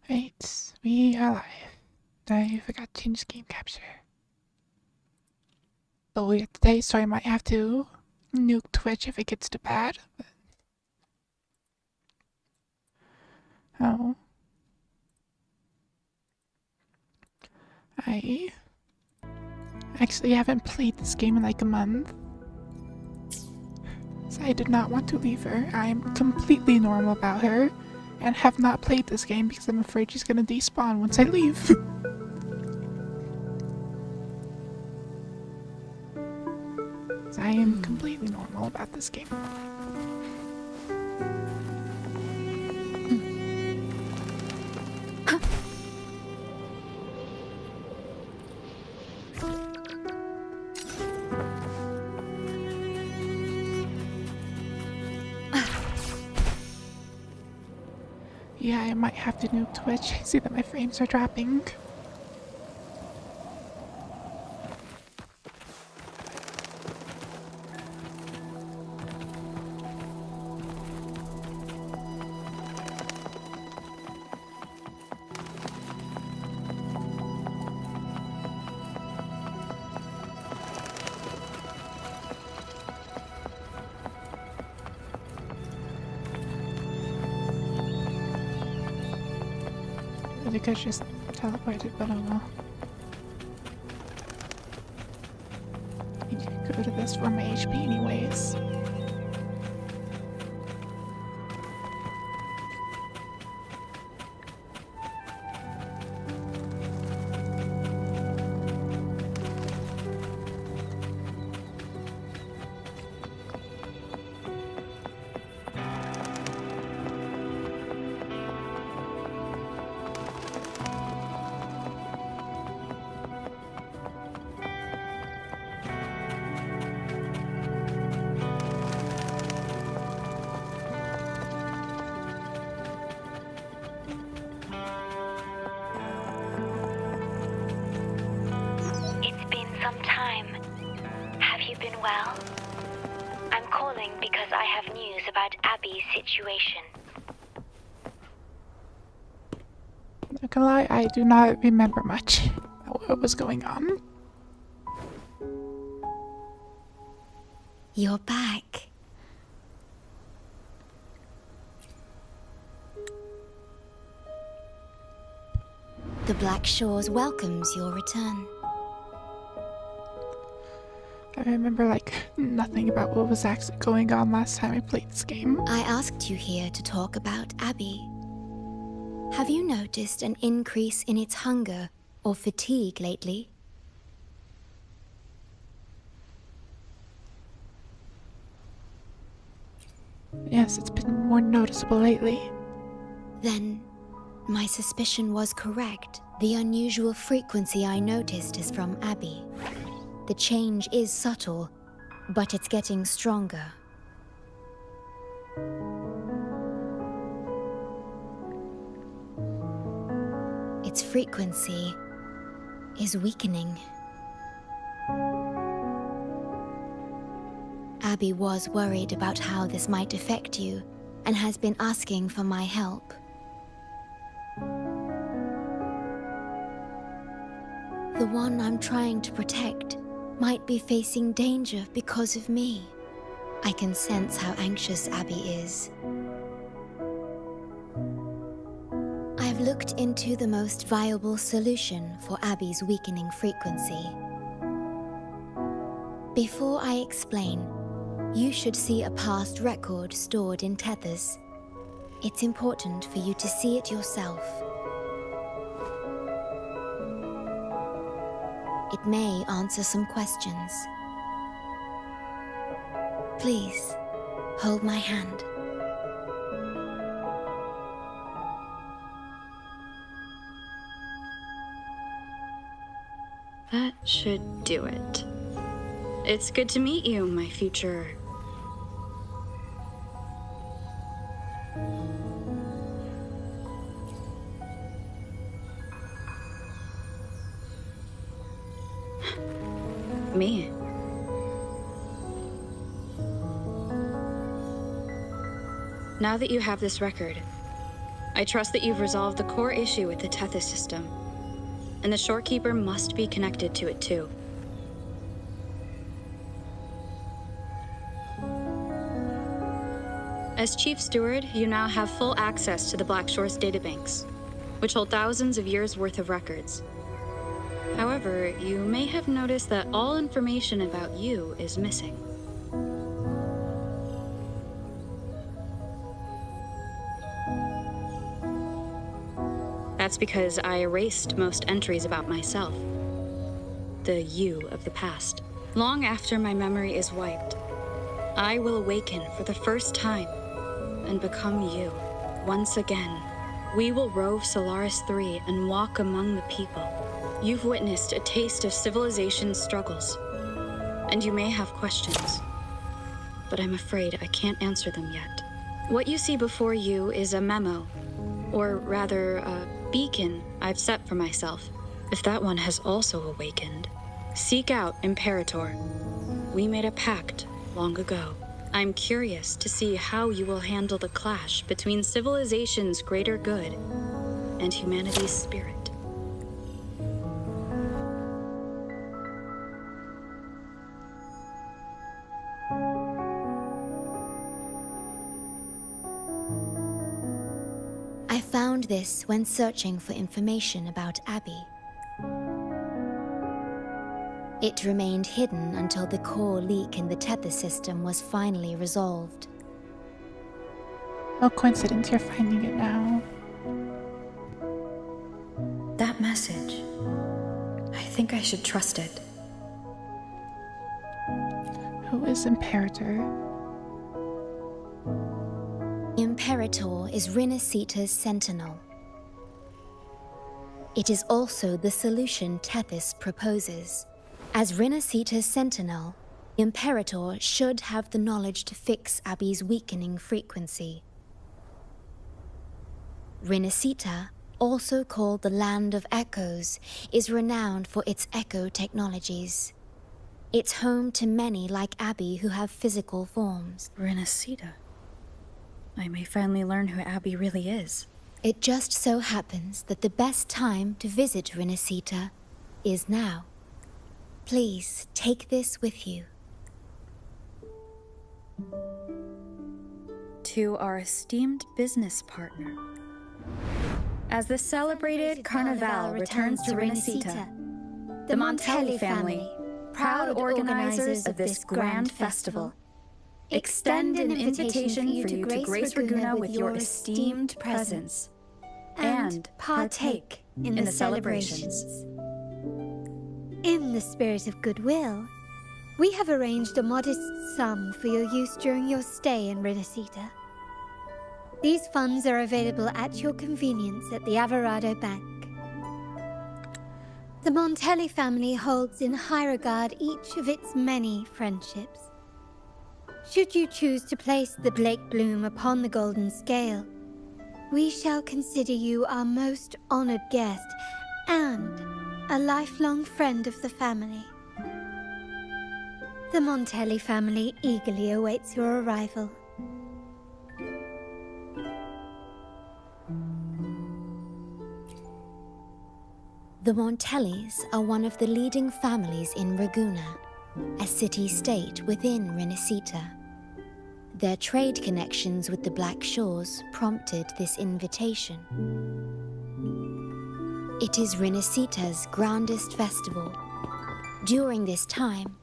Right, we are live. I forgot to change game capture. So today, so I might have to nuke Twitch if it gets too bad. But... Oh. I actually haven't played this game in like a month. So I did not want to leave her. I am completely normal about her. And have not played this game because I'm afraid she's gonna despawn once I leave. So I am completely normal about this game. Yeah, I might have to nuke Twitch. I see that my frames are dropping. I think I just teleported, but oh well. I need to go to this for my HP anyways. Some time. Have you been well? I'm calling because I have news about Abby's situation. Not gonna lie, I do not remember much about what was going on. You're back. The Black Shores welcomes your return. I remember like nothing about what was actually going on last time I played this game. I asked you here to talk about Abby. Have you noticed an increase in its hunger or fatigue lately? Yes, it's been more noticeable lately. Then, my suspicion was correct. The unusual frequency I noticed is from Abby. The change is subtle, but it's getting stronger. Its frequency is weakening. Abby was worried about how this might affect you and has been asking for my help. The one I'm trying to protect might be facing danger because of me. I can sense how anxious Abby is. I've looked into the most viable solution for Abby's weakening frequency. Before I explain, you should see a past record stored in tethers. It's important for you to see it yourself. It may answer some questions. Please, hold my hand. That should do it. It's good to meet you, my future... me. Now that you have this record, I trust that you've resolved the core issue with the Tethys system, and the Shorekeeper must be connected to it too. As Chief Steward, you now have full access to the Black Shore's databanks, which hold thousands of years' worth of records. However, you may have noticed that all information about you is missing. That's because I erased most entries about myself, the you of the past. Long after my memory is wiped, I will awaken for the first time and become you. Once again, we will rove Solaris 3 and walk among the people. You've witnessed a taste of civilization's struggles, and you may have questions, but I'm afraid I can't answer them yet. What you see before you is a memo, or rather, a beacon I've set for myself. If that one has also awakened, seek out Imperator. We made a pact long ago. I'm curious to see how you will handle the clash between civilization's greater good and humanity's spirit. I found this when searching for information about Abby. It remained hidden until the core leak in the Tethys system was finally resolved. No coincidence you're finding it now. That message, I think I should trust it. Who is Imperator? Imperator is Rinasita's sentinel. It is also the solution Tethys proposes. As Rinasita's sentinel, Imperator should have the knowledge to fix Abby's weakening frequency. Rinasita, also called the Land of Echoes, is renowned for its echo technologies. It's home to many like Abby who have physical forms. Rinasita. I may finally learn who Abby really is. It just so happens that the best time to visit Rinasita is now. Please take this with you. To our esteemed business partner. As the celebrated Carnival returns to Rinasita, the Montelli family, proud organizers of this grand festival, extend an invitation for you to grace Raguna with your esteemed presence and partake in the celebrations. In the spirit of goodwill, we have arranged a modest sum for your use during your stay in Rinasita. These funds are available at your convenience at the Averado Bank. The Montelli family holds in high regard each of its many friendships. Should you choose to place the Blake Bloom upon the golden scale, we shall consider you our most honored guest and a lifelong friend of the family. The Montelli family eagerly awaits your arrival. The Montellis are one of the leading families in Raguna, a city-state within Rinasita. Their trade connections with the Black Shores prompted this invitation. It is Rinasita's grandest festival. During this time,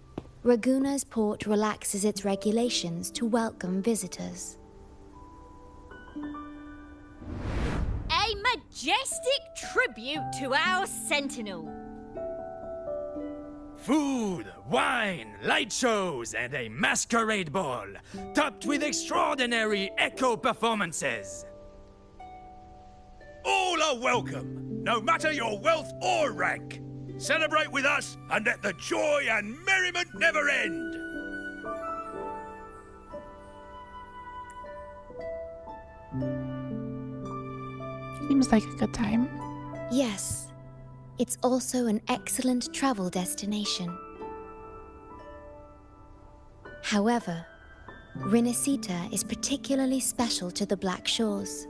Raguna's port relaxes its regulations to welcome visitors. A majestic tribute to our sentinel. Food, wine, light shows, and a masquerade ball, topped with extraordinary echo performances. All are welcome, no matter your wealth or rank. Celebrate with us and let the joy and merriment never end. Seems like a good time. Yes, it's also an excellent travel destination. However, Rinasita is particularly special to the Black Shores.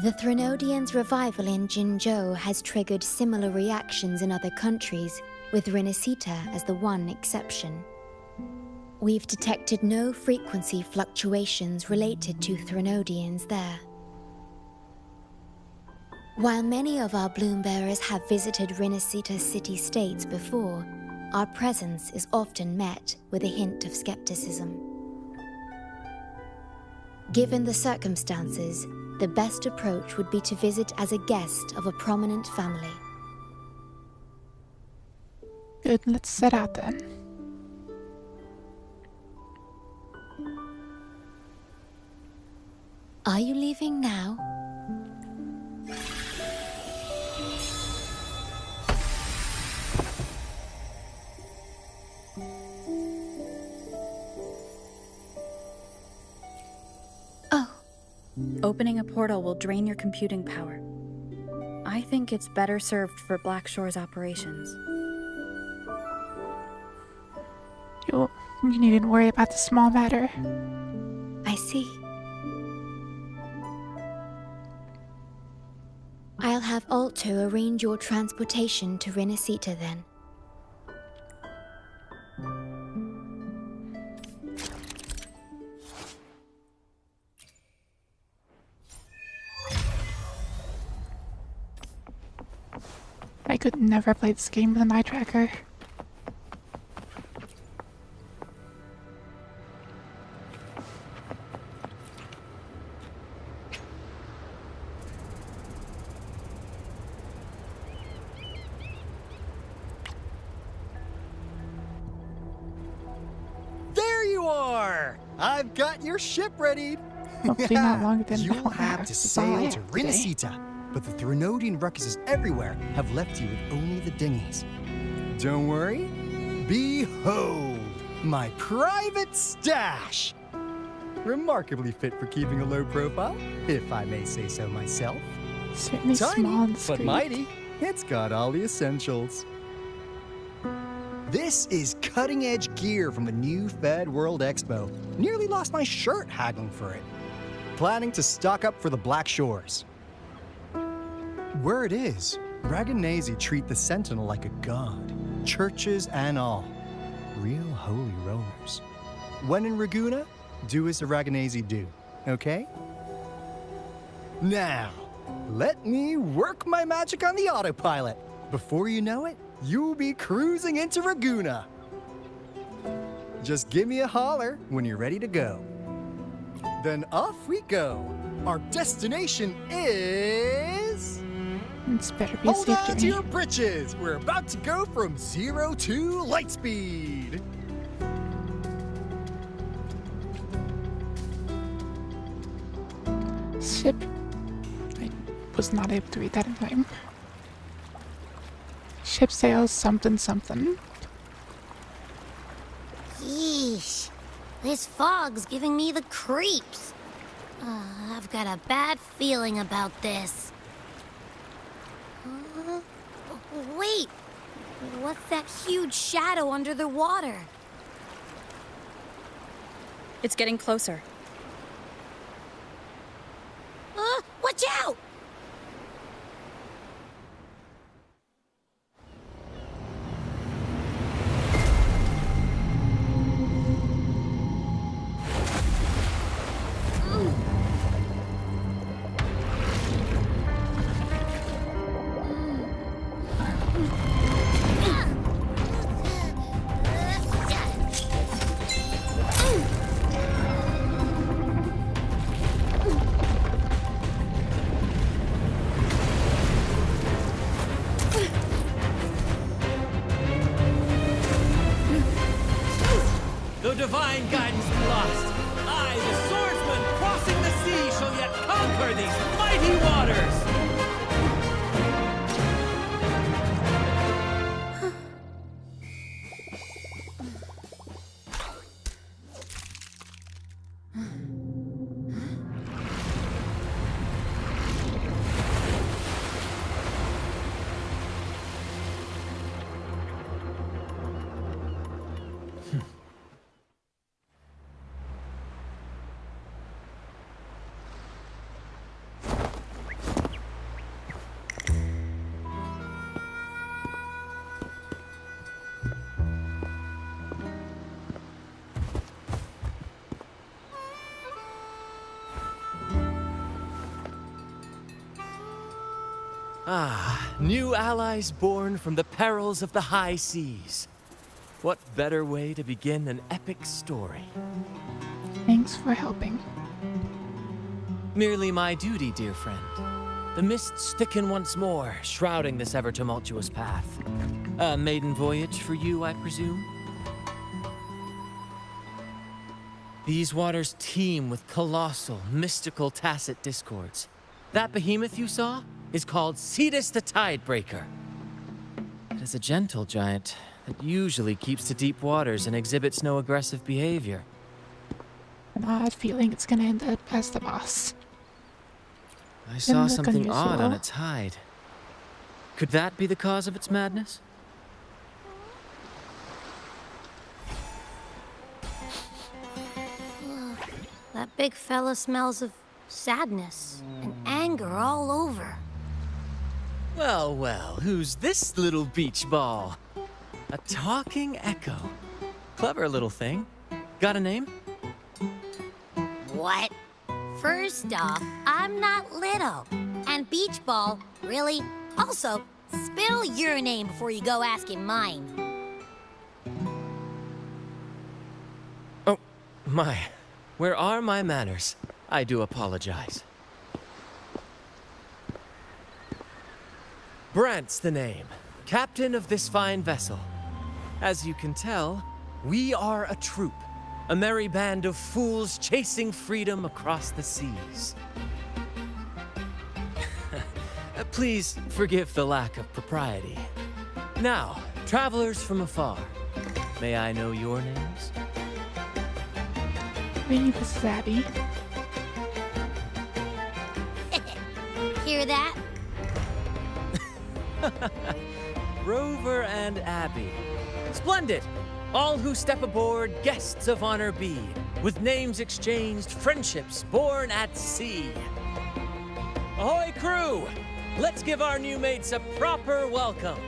The Threnodians' revival in Jinzhou has triggered similar reactions in other countries, with Rinascita as the one exception. We've detected no frequency fluctuations related to Threnodians there. While many of our bloom-bearers have visited Rinascita city-states before, our presence is often met with a hint of skepticism. Given the circumstances, the best approach would be to visit as a guest of a prominent family. Good, let's set out then. Are you leaving now? Oh. Opening a portal will drain your computing power. I think it's better served for Black Shore's operations. You needn't worry about the small matter. I see. I'll have Alto arrange your transportation to Rinascita then. I could never play this game with an eye tracker. There you are! I've got your ship ready. Hopefully not longer than You'll an hour. have to That's all I sail to have today. Rinascita, but the Threnodian ruckuses everywhere have left you with only the dinghies. Don't worry. Behold, my private stash! Remarkably fit for keeping a low profile, if I may say so myself. Certainly small Tiny, and but discreet. mighty. It's got all the essentials. This is cutting-edge gear from the new Fed World Expo. Nearly lost my shirt haggling for it. Planning to stock up for the Black Shores. Word is, Raganazi treat the Sentinel like a god. Churches and all. Real holy rollers. When in Raguna, do as the Raganazi do, okay? Now, let me work my magic on the autopilot. Before you know it, you'll be cruising into Raguna. Just give me a holler when you're ready to go. Then off we go. Our destination is... It's better be a Hold safe on to journey. your britches. We're about to go from 0 to light speed. Ship. I was not able to read that in time. Ship sails something something. Yeesh. This fog's giving me the creeps. I've got a bad feeling about this. Wait! What's that huge shadow under the water? It's getting closer. Watch out! The divine guidance be lost. I, the swordsman, crossing the sea, shall yet conquer these mighty waters. Ah, new allies born from the perils of the high seas. What better way to begin an epic story? Thanks for helping. Merely my duty, dear friend. The mists thicken once more, shrouding this ever-tumultuous path. A maiden voyage for you, I presume? These waters teem with colossal, mystical, tacit discords. That behemoth you saw is called Cetus the Tidebreaker. It is a gentle giant that usually keeps to deep waters and exhibits no aggressive behavior. An odd feeling it's gonna end up as the boss. I saw look something odd on unusual. its hide. Could that be the cause of its madness? That big fella smells of sadness and anger all over. Well, well, who's this little beach ball? A talking echo. Clever little thing. Got a name? What? First off, I'm not little. And Beach Ball, really? Also, spill your name before you go asking mine. Oh, my. Where are my manners? I do apologize. Brant's the name. Captain of this fine vessel. As you can tell, we are a troop. A merry band of fools chasing freedom across the seas. Please forgive the lack of propriety. Now, travelers from afar, may I know your names? Maybe this is Abby. Hear that? Rover and Abby. Splendid! All who step aboard, guests of honor be. With names exchanged, friendships born at sea. Ahoy, crew! Let's give our new mates a proper welcome.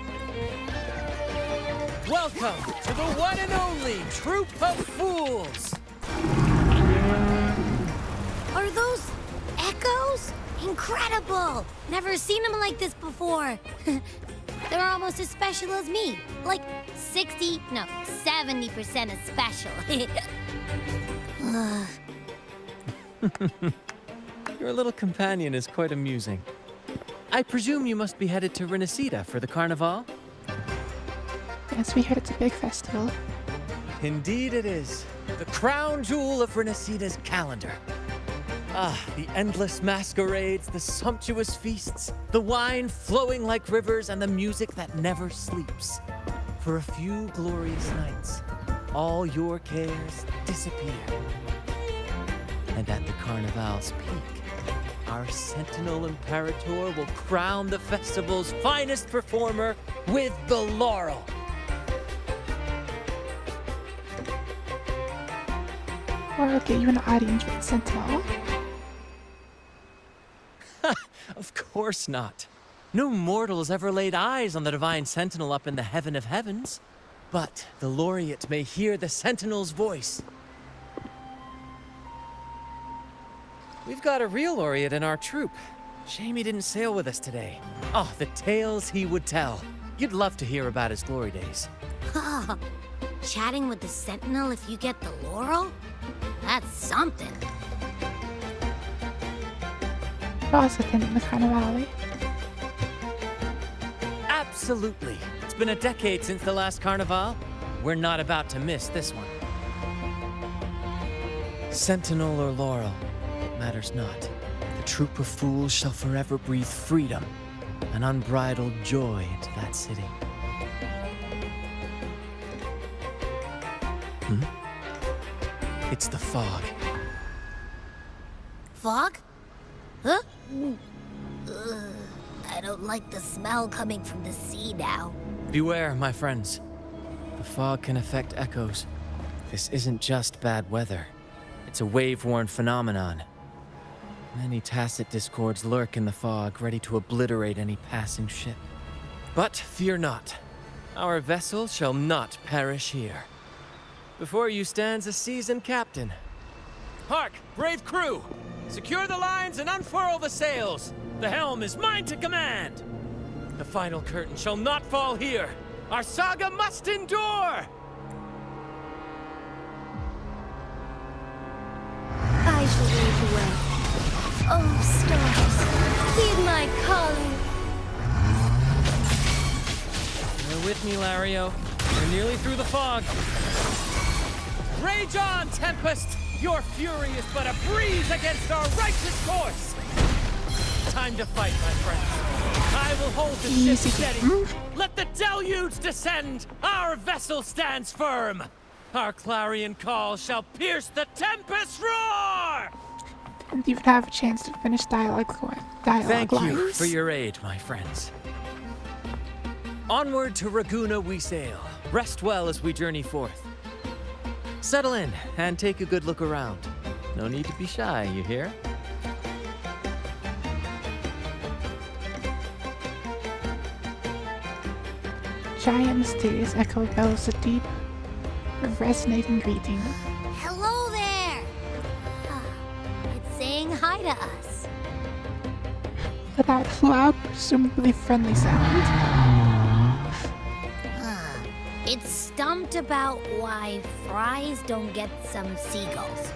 Welcome to the one and only Troop of Fools! Are those echoes? Incredible! Never seen them like this before. They're almost as special as me. Like 70% as special. Your little companion is quite amusing. I presume you must be headed to Renacida for the Carnival? Yes, we heard it's a big festival. Indeed it is. The crown jewel of Renacida's calendar. Ah, the endless masquerades, the sumptuous feasts, the wine flowing like rivers, and the music that never sleeps. For a few glorious nights, all your cares disappear. And at the Carnival's peak, our Sentinel Imperator will crown the festival's finest performer with the laurel. Or I'll get you an audience with Sentinel. Of course not. No mortals ever laid eyes on the divine sentinel up in the heaven of heavens. But the laureate may hear the sentinel's voice. We've got a real laureate in our troop. Shame he didn't sail with us today. Oh, the tales he would tell. You'd love to hear about his glory days. Chatting with the Sentinel if you get the laurel? That's something. Boss attending the Carnival. Absolutely. It's been a decade since the last Carnival. We're not about to miss this one. Sentinel or laurel, it matters not. The troop of fools shall forever breathe freedom and unbridled joy into that city. It's the fog. Fog? Huh? I don't like the smell coming from the sea now. Beware, my friends. The fog can affect echoes. This isn't just bad weather. It's a wave-worn phenomenon. Many tacit discords lurk in the fog, ready to obliterate any passing ship. But fear not. Our vessel shall not perish here. Before you stands a seasoned captain. Hark, brave crew! Secure the lines and unfurl the sails! The helm is mine to command! The final curtain shall not fall here. Our saga must endure! I shall wait away. Oh, stars, heed my calling. You're with me, Lario. We're nearly through the fog. Rage on, Tempest! Your fury is but a breeze against our righteous course! Time to fight, my friends. I will hold the ship steady. Let the deluge descend! Our vessel stands firm! Our clarion call shall pierce the tempest roar! Didn't even have a chance to finish dialogue Thank you lines. for your aid, my friends. Onward to Raguna we sail. Rest well as we journey forth. Settle in and take a good look around. No need to be shy, you hear? Giant mysterious echo bellows a deep, resonating greeting. Hello there! It's saying hi to us. Without loud, presumably friendly sound. It's stumped about why fries don't get some seagulls.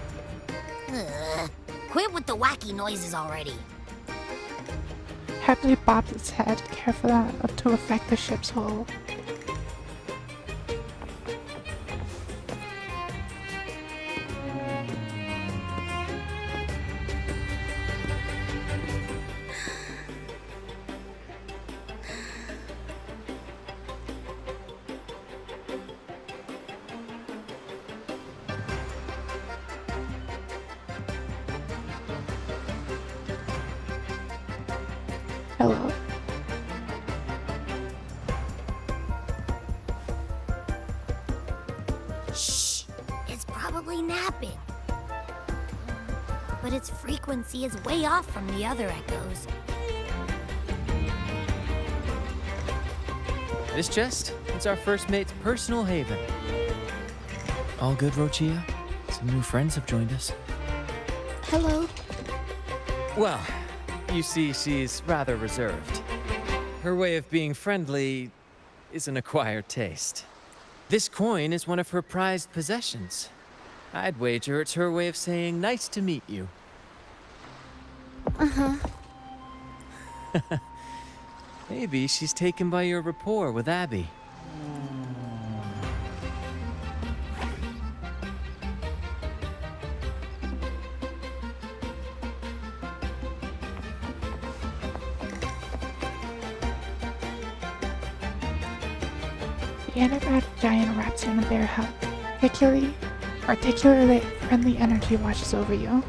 Quit with the wacky noises already. Happily bobs its head, careful not to affect the ship's hull. Hello. Shh! It's probably napping. But its frequency is way off from the other echoes. This chest, it's our first mate's personal haven. All good, Rochia? Some new friends have joined us. Hello. Well, you see, she's rather reserved. Her way of being friendly is an acquired taste. This coin is one of her prized possessions. I'd wager it's her way of saying nice to meet you. Uh-huh. Maybe she's taken by your rapport with Abby. The animated giant wraps you in a bear hug. Particularly friendly energy washes over you.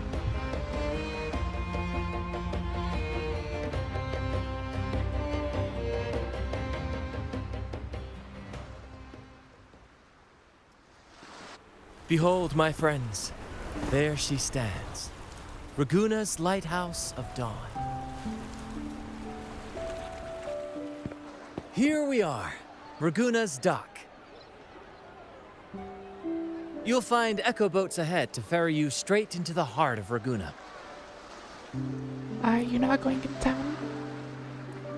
Behold, my friends, there she stands, Raguna's lighthouse of dawn. Here we are, Raguna's dock. You'll find echo boats ahead to ferry you straight into the heart of Raguna. Are you not going to town?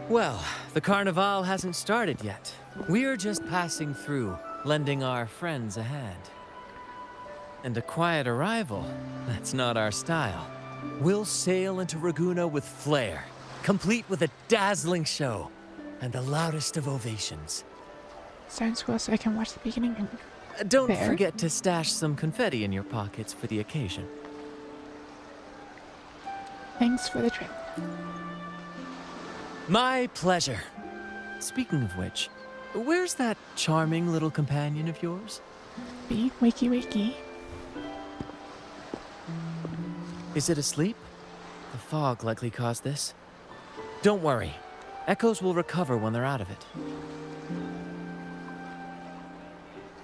Well, the Carnival hasn't started yet. We're just passing through, lending our friends a hand. And a quiet arrival, that's not our style. We'll sail into Raguna with flair, complete with a dazzling show and the loudest of ovations. Sounds cool, so I can watch the beginning. Don't Fair. forget to stash some confetti in your pockets for the occasion. Thanks for the trip. My pleasure. Speaking of which, where's that charming little companion of yours? Be wakey wakey. Is it asleep? The fog likely caused this. Don't worry. Echoes will recover when they're out of it.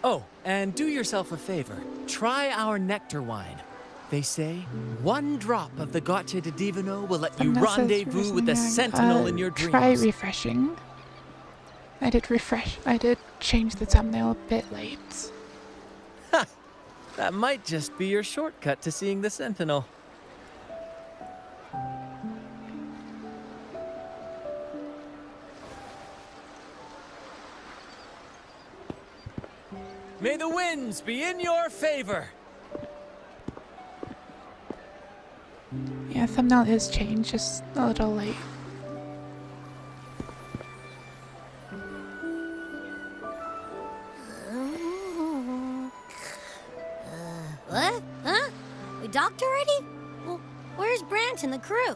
Oh, and do yourself a favor. Try our nectar wine. They say one drop of the Gotcha de Divino will let you Unless it's rendezvous with the refreshing, sentinel in your dreams. Try refreshing. I did change the thumbnail a bit late. That might just be your shortcut to seeing the sentinel. May the winds be in your favor. Yeah, thumbnail is changed, just a little late. What? Huh? We docked already? Well, where's Brant and the crew?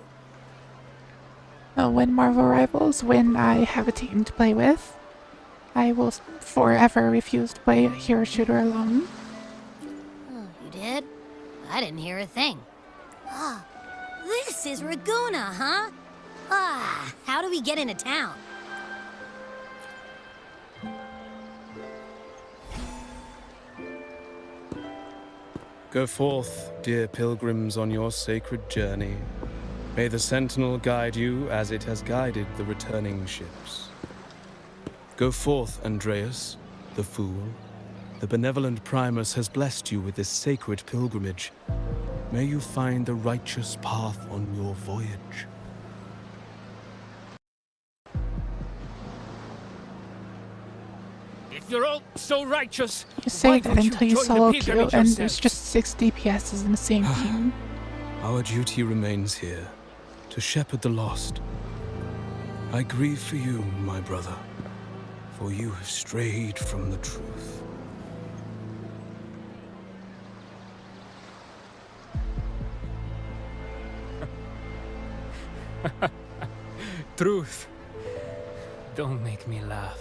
When Marvel Rivals, when I have a team to play with, I will forever refuse to play a hero shooter alone. Oh, you did? I didn't hear a thing. Ah, this is Raguna, huh? Ah, how do we get into town? Go forth, dear pilgrims, on your sacred journey. May the Sentinel guide you as it has guided the returning ships. Go forth, Andreas, the fool. The benevolent Primus has blessed you with this sacred pilgrimage. May you find the righteous path on your voyage. If you're all so righteous, You say why that don't until you join the solo queue pilgrimage and yourself? there's just 6 DPSs in the same team. Our duty remains here, to shepherd the lost. I grieve for you, my brother, for you have strayed from the truth. Truth. Don't make me laugh.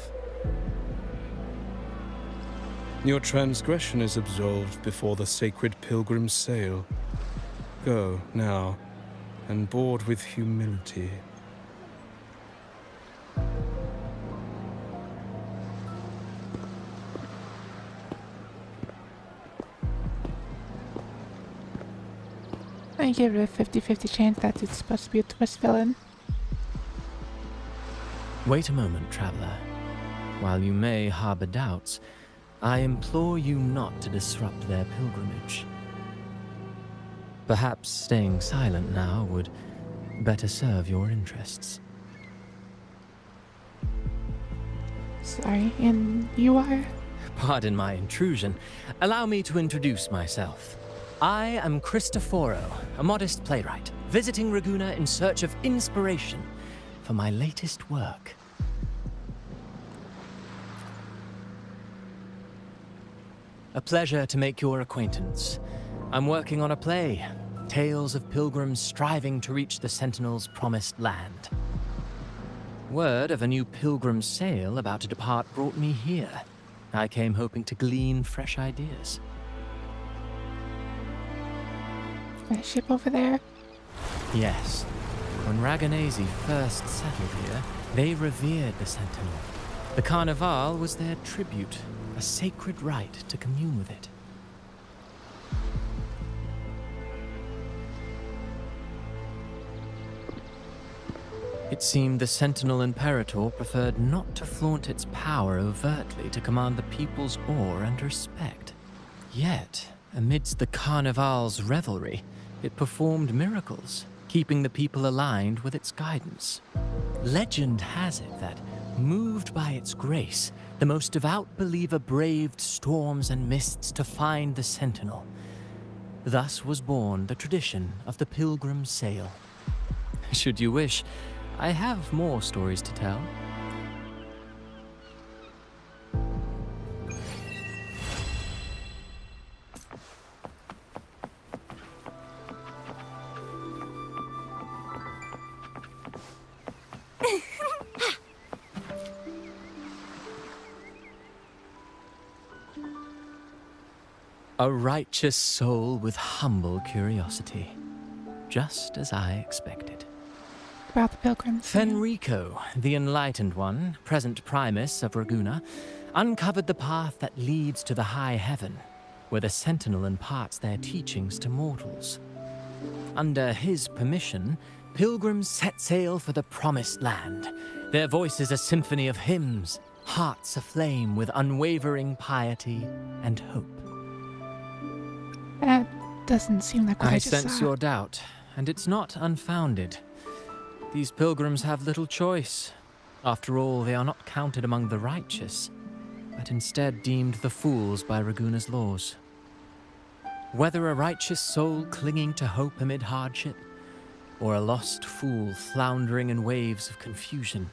Your transgression is absolved before the sacred pilgrims sail. Go, now, and board with humility. I give it a 50-50 chance that it's supposed to be a twist villain. Wait a moment, traveler. While you may harbor doubts, I implore you not to disrupt their pilgrimage. Perhaps staying silent now would better serve your interests. Sorry, and you are? Pardon my intrusion. Allow me to introduce myself. I am Cristoforo, a modest playwright, visiting Raguna in search of inspiration for my latest work. A pleasure to make your acquaintance. I'm working on a play, tales of pilgrims striving to reach the Sentinel's promised land. Word of a new pilgrim sail about to depart brought me here. I came hoping to glean fresh ideas. That ship over there? Yes. When Raganese first settled here, they revered the Sentinel. The Carnival was their tribute, a sacred right to commune with it. It seemed the Sentinel Imperator preferred not to flaunt its power overtly to command the people's awe and respect. Yet, amidst the Carnival's revelry, it performed miracles, keeping the people aligned with its guidance. Legend has it that, moved by its grace, the most devout believer braved storms and mists to find the Sentinel. Thus was born the tradition of the pilgrim sail. Should you wish, I have more stories to tell. A righteous soul with humble curiosity, just as I expected. About the pilgrims. Fenrico, the Enlightened One, present Primus of Raguna, uncovered the path that leads to the high heaven, where the Sentinel imparts their teachings to mortals. Under his permission, pilgrims set sail for the Promised Land, their voices a symphony of hymns, hearts aflame with unwavering piety and hope. That doesn't seem like what I just sense saw. your doubt, and it's not unfounded. These pilgrims have little choice. After all, they are not counted among the righteous. but instead deemed the fools by Raguna's laws. Whether a righteous soul clinging to hope amid hardship, or a lost fool floundering in waves of confusion,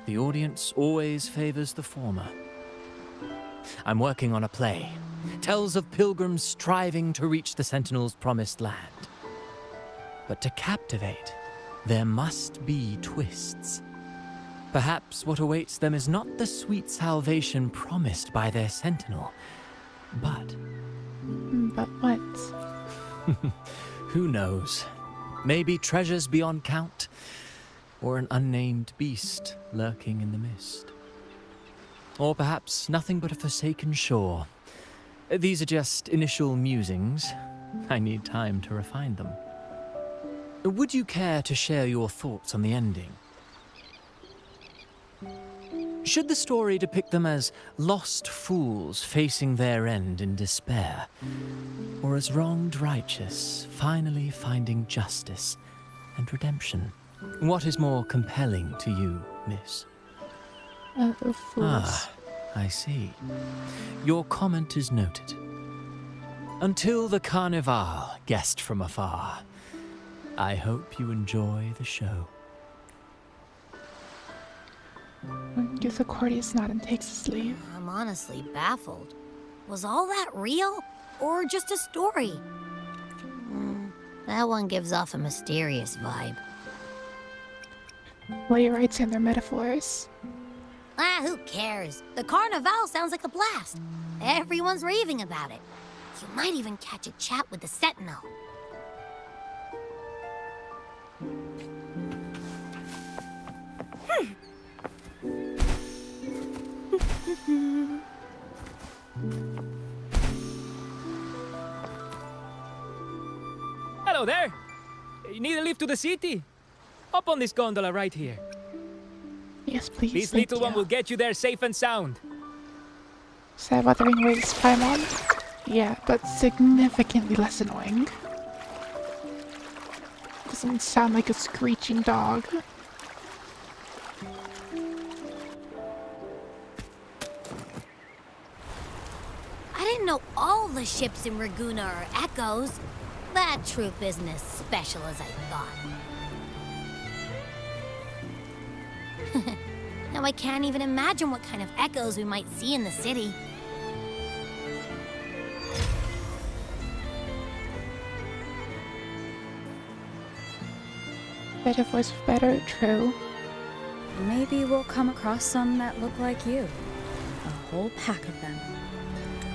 the audience always favors the former. I'm working on a play. Tells of pilgrims striving to reach the Sentinel's promised land. But to captivate, there must be twists. Perhaps what awaits them is not the sweet salvation promised by their Sentinel, but... But what? Who knows? Maybe treasures beyond count, or an unnamed beast lurking in the mist. Or perhaps nothing but a forsaken shore. These are just initial musings. I need time to refine them. Would you care to share your thoughts on the ending? Should the story depict them as lost fools facing their end in despair, or as wronged righteous finally finding justice and redemption? What is more compelling to you, miss? The fools. I see. Your comment is noted. Until the Carnival, guest from afar, I hope you enjoy the show. Euthocorius nod and takes his leave. I'm honestly baffled. Was all that real? Or just a story? That one gives off a mysterious vibe. Playwrights and their metaphors. Who cares? The Carnival sounds like a blast. Everyone's raving about it. You might even catch a chat with the Sentinel. Hello there. You need a lift to the city? Hop on this gondola right here. Yes, please. This little one will get you there safe and sound. Is that Wuthering Waves Paimon? Yeah, but significantly less annoying. Doesn't sound like a screeching dog. I didn't know all the ships in Raguna are echoes. That troop isn't as special as I thought. Now I can't even imagine what kind of echoes we might see in the city. Better voice for better, true. Maybe we'll come across some that look like you. A whole pack of them.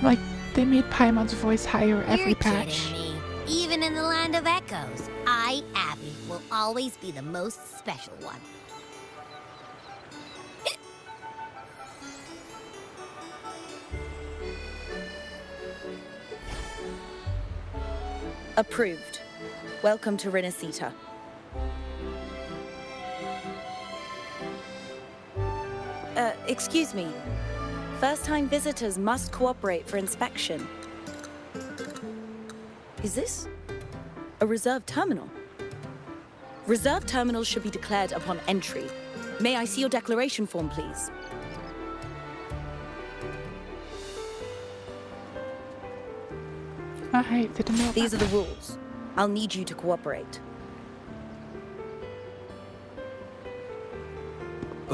Like, they made Paimon's voice higher every You're patch. kidding me. Even in the land of echoes, I, Abby, will always be the most special one. Approved. Welcome to Renacita. Excuse me. First-time visitors must cooperate for inspection. Is this a reserved terminal? Reserved terminals should be declared upon entry. May I see your declaration form, please? I didn't know. These are the rules. I'll need you to cooperate.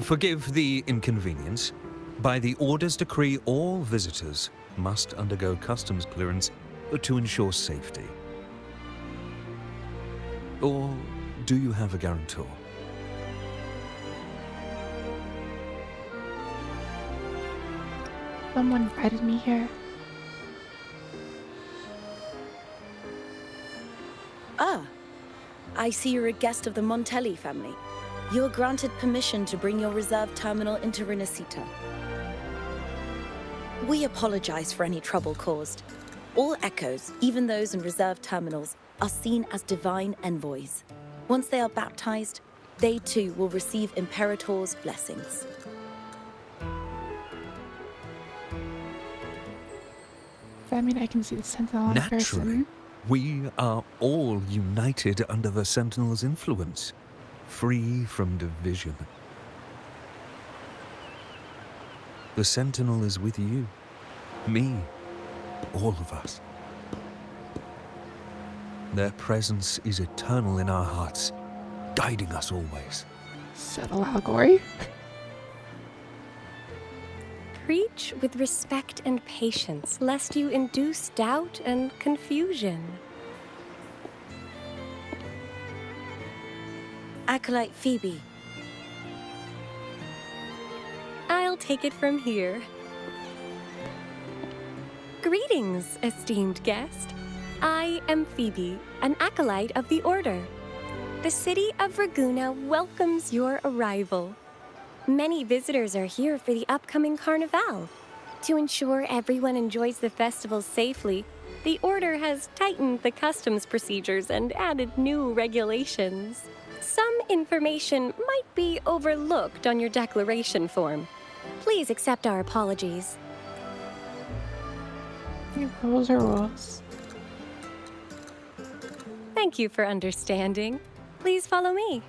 Forgive the inconvenience. By the Order's decree, all visitors must undergo customs clearance to ensure safety. Or do you have a guarantor? Someone invited me here. Ah, I see you're a guest of the Montelli family. You are granted permission to bring your reserve terminal into Renacita. We apologize for any trouble caused. All echoes, even those in reserve terminals, are seen as divine envoys. Once they are baptized, they too will receive Imperator's blessings. Does that mean I can see the Sentinel in Naturally. person? We are all united under the Sentinel's influence, free from division. The Sentinel is with you. Me. All of us. Their presence is eternal in our hearts, guiding us always. Subtle allegory. Preach with respect and patience, lest you induce doubt and confusion. Acolyte Phoebe. I'll take it from here. Greetings, esteemed guest. I am Phoebe, an acolyte of the Order. The city of Raguna welcomes your arrival. Many visitors are here for the upcoming Carnival. To ensure everyone enjoys the festival safely, the Order has tightened the customs procedures and added new regulations. Some information might be overlooked on your declaration form. Please accept our apologies. Rules are rules. Thank you for understanding. Please follow me.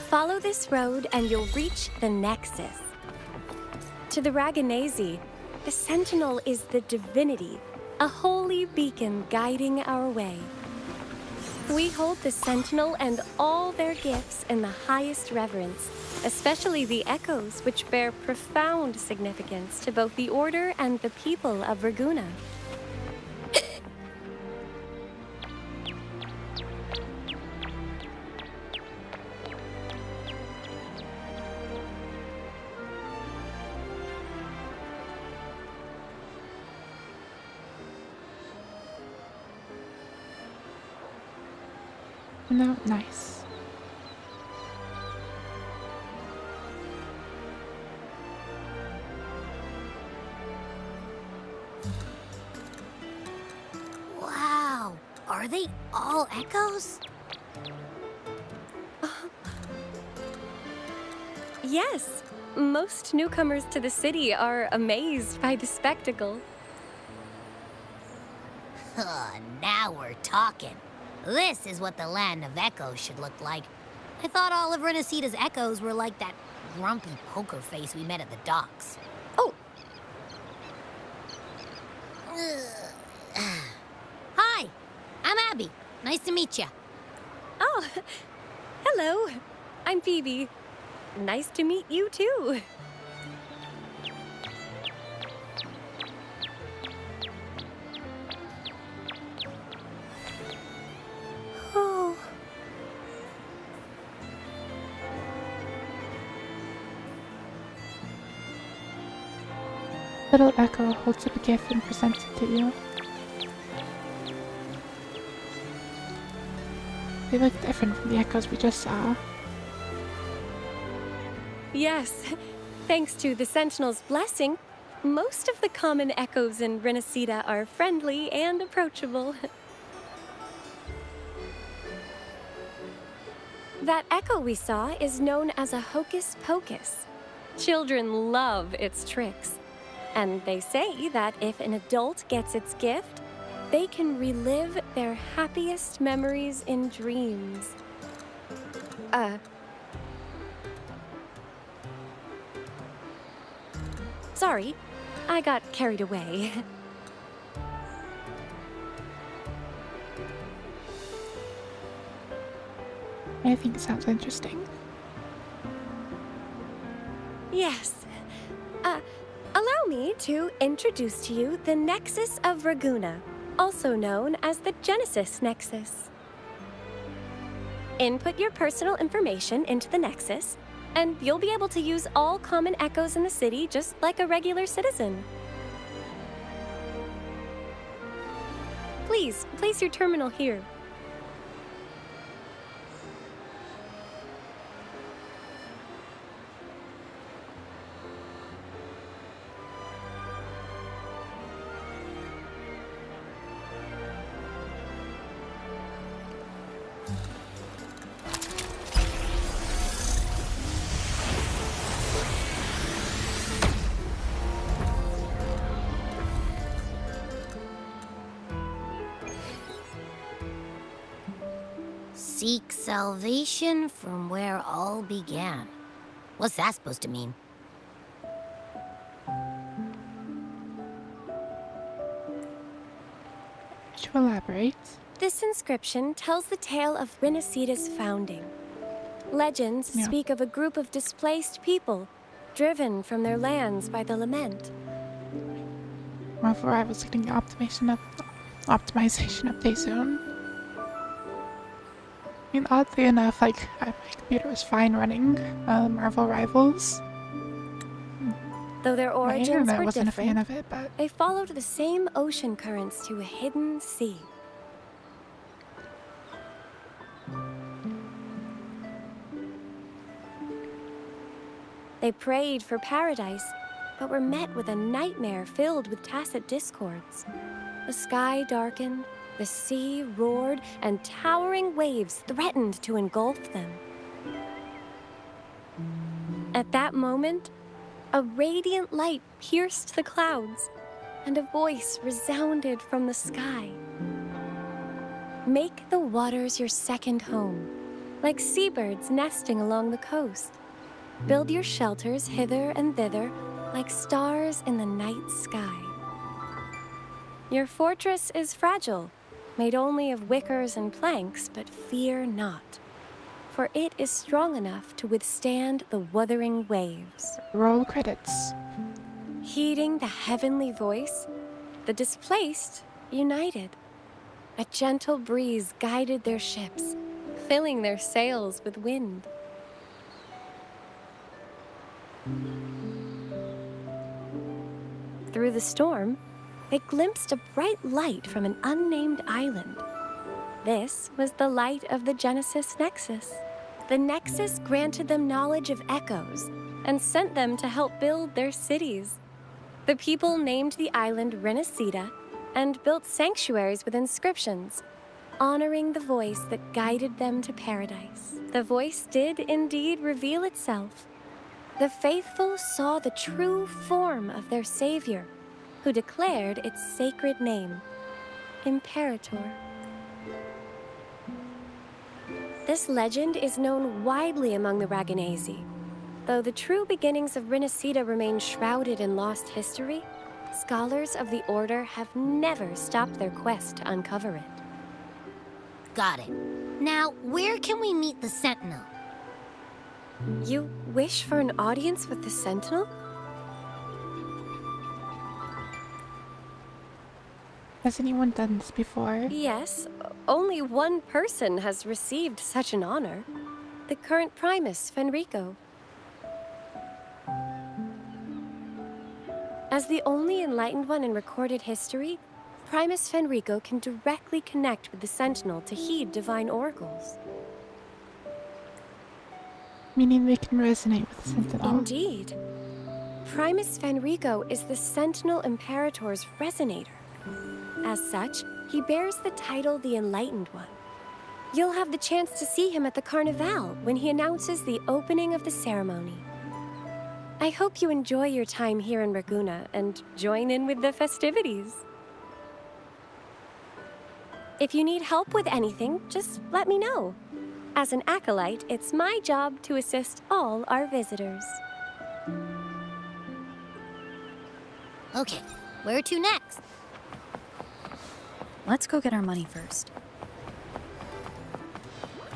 Follow this road and you'll reach the Nexus. To the Raganazi, the Sentinel is the divinity, a holy beacon guiding our way. We hold the Sentinel and all their gifts in the highest reverence, especially the echoes, which bear profound significance to both the Order and the people of Raguna. No, nice. Wow, are they all echoes? Yes, most newcomers to the city are amazed by the spectacle. Now we're talking. This is what the land of echoes should look like. I thought all of Renacita's echoes were like that grumpy poker face we met at the docks. Oh! Hi, I'm Abby. Nice to meet you. Oh, hello. I'm Phoebe. Nice to meet you too. Oh. Little Echo holds up a gift and presents it to you. They look different from the echoes we just saw. Yes, thanks to the Sentinel's blessing, most of the common echoes in Renacita are friendly and approachable. That echo we saw is known as a hocus pocus. Children love its tricks, and they say that if an adult gets its gift, they can relive their happiest memories in dreams. Sorry, I got carried away. I think it sounds interesting. Yes. Allow me to introduce to you the Nexus of Raguna, also known as the Genesis Nexus. Input your personal information into the Nexus, and you'll be able to use all common echoes in the city just like a regular citizen. Please, place your terminal here. Seek salvation from where all began. What's that supposed to mean? To elaborate. This inscription tells the tale of Renicida's founding. Legends speak of a group of displaced people, driven from their lands by the lament. Marvel Rivals getting the optimization update soon. I mean, oddly enough, like, my computer was fine running Marvel Rivals. Though their My origins internet were wasn't a fan different, of it, but they followed the same ocean currents to a hidden sea. They prayed for paradise, but were met with a nightmare filled with tacit discords. The sky darkened, the sea roared, and towering waves threatened to engulf them. At that moment, a radiant light pierced the clouds, and a voice resounded from the sky. Make the waters your second home, like seabirds nesting along the coast. Build your shelters hither and thither, like stars in the night sky. Your fortress is fragile, made only of wickers and planks, but fear not, for it is strong enough to withstand the wuthering waves. roll credits. Heeding the heavenly voice, the displaced united. A gentle breeze guided their ships, filling their sails with wind. Through the storm, they glimpsed a bright light from an unnamed island. This was the light of the Genesis Nexus. The Nexus granted them knowledge of echoes and sent them to help build their cities. The people named the island Renacida and built sanctuaries with inscriptions, honoring the voice that guided them to paradise. The voice did indeed reveal itself. The faithful saw the true form of their savior, who declared its sacred name, Imperator. This legend is known widely among the Raganazi. Though the true beginnings of Renacida remain shrouded in lost history, scholars of the Order have never stopped their quest to uncover it. Got it. Now, where can we meet the Sentinel? You wish for an audience with the Sentinel? Has anyone done this before? Yes, only one person has received such an honor. The current Primus, Fenrico. As the only enlightened one in recorded history, Primus Fenrico can directly connect with the Sentinel to heed divine oracles. Meaning they can resonate with the Sentinel. Indeed. Primus Fenrico is the Sentinel Imperator's resonator. As such, he bears the title the Enlightened One. You'll have the chance to see him at the Carnival when he announces the opening of the ceremony. I hope you enjoy your time here in Raguna and join in with the festivities. If you need help with anything, just let me know. As an acolyte, it's my job to assist all our visitors. Okay, where to next? Let's go get our money first.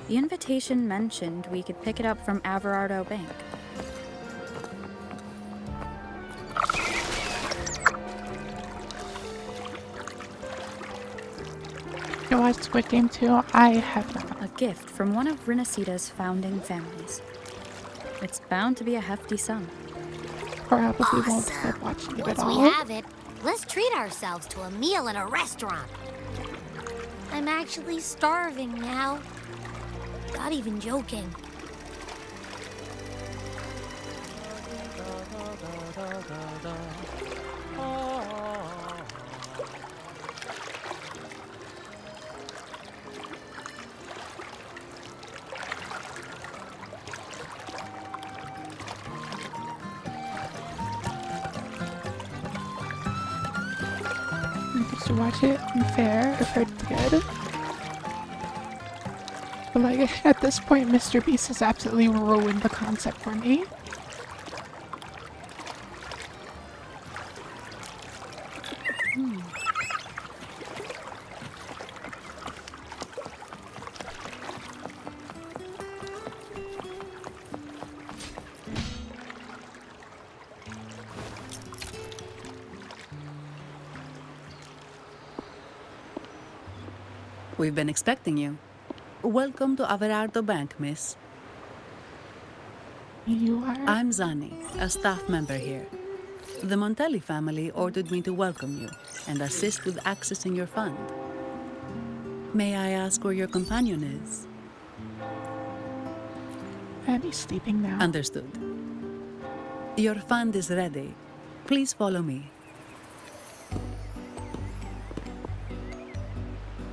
The invitation mentioned we could pick it up from Averardo Bank. You watched Squid Game 2? I have not. A gift from one of Renicida's founding families. It's bound to be a hefty sum. Probably won't start watching it at Once we all. have it, let's treat ourselves to a meal in a restaurant. I'm actually starving now. Not even joking. Just to watch it, unfair. I've heard it's good. But like, at this point, Mr. Beast has absolutely ruined the concept for me. We've been expecting you. Welcome to Averardo Bank, miss. You are? I'm Zani, a staff member here. The Montelli family ordered me to welcome you and assist with accessing your fund. May I ask where your companion is? He's sleeping now. Understood. Your fund is ready. Please follow me.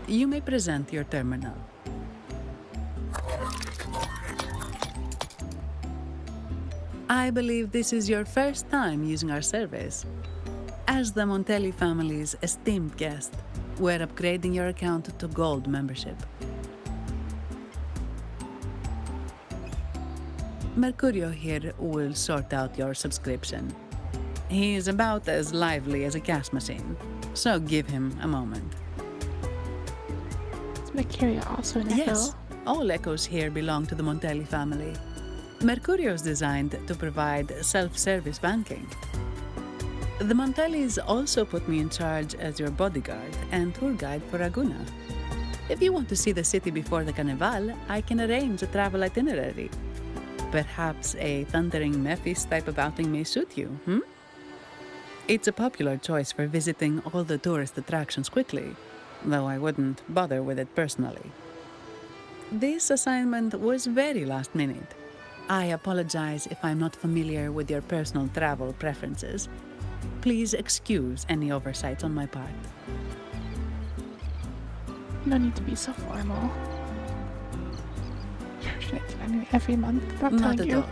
You may present your terminal. I believe this is your first time using our service. As the Montelli family's esteemed guest, we're upgrading your account to Gold membership. Mercurio here will sort out your subscription. He's about as lively as a cash machine, so give him a moment. Is Mercurio also an Echo? Yes, all Echoes here belong to the Montelli family. Mercurio is designed to provide self-service banking. The Montellis also put me in charge as your bodyguard and tour guide for Ragusa. If you want to see the city before the Carnival, I can arrange a travel itinerary. Perhaps a thundering Mephis type of outing may suit you, It's a popular choice for visiting all the tourist attractions quickly, though I wouldn't bother with it personally. This assignment was very last minute. I apologize if I'm not familiar with your personal travel preferences. Please excuse any oversights on my part. No need to be so formal. Every month, not Not telling at you.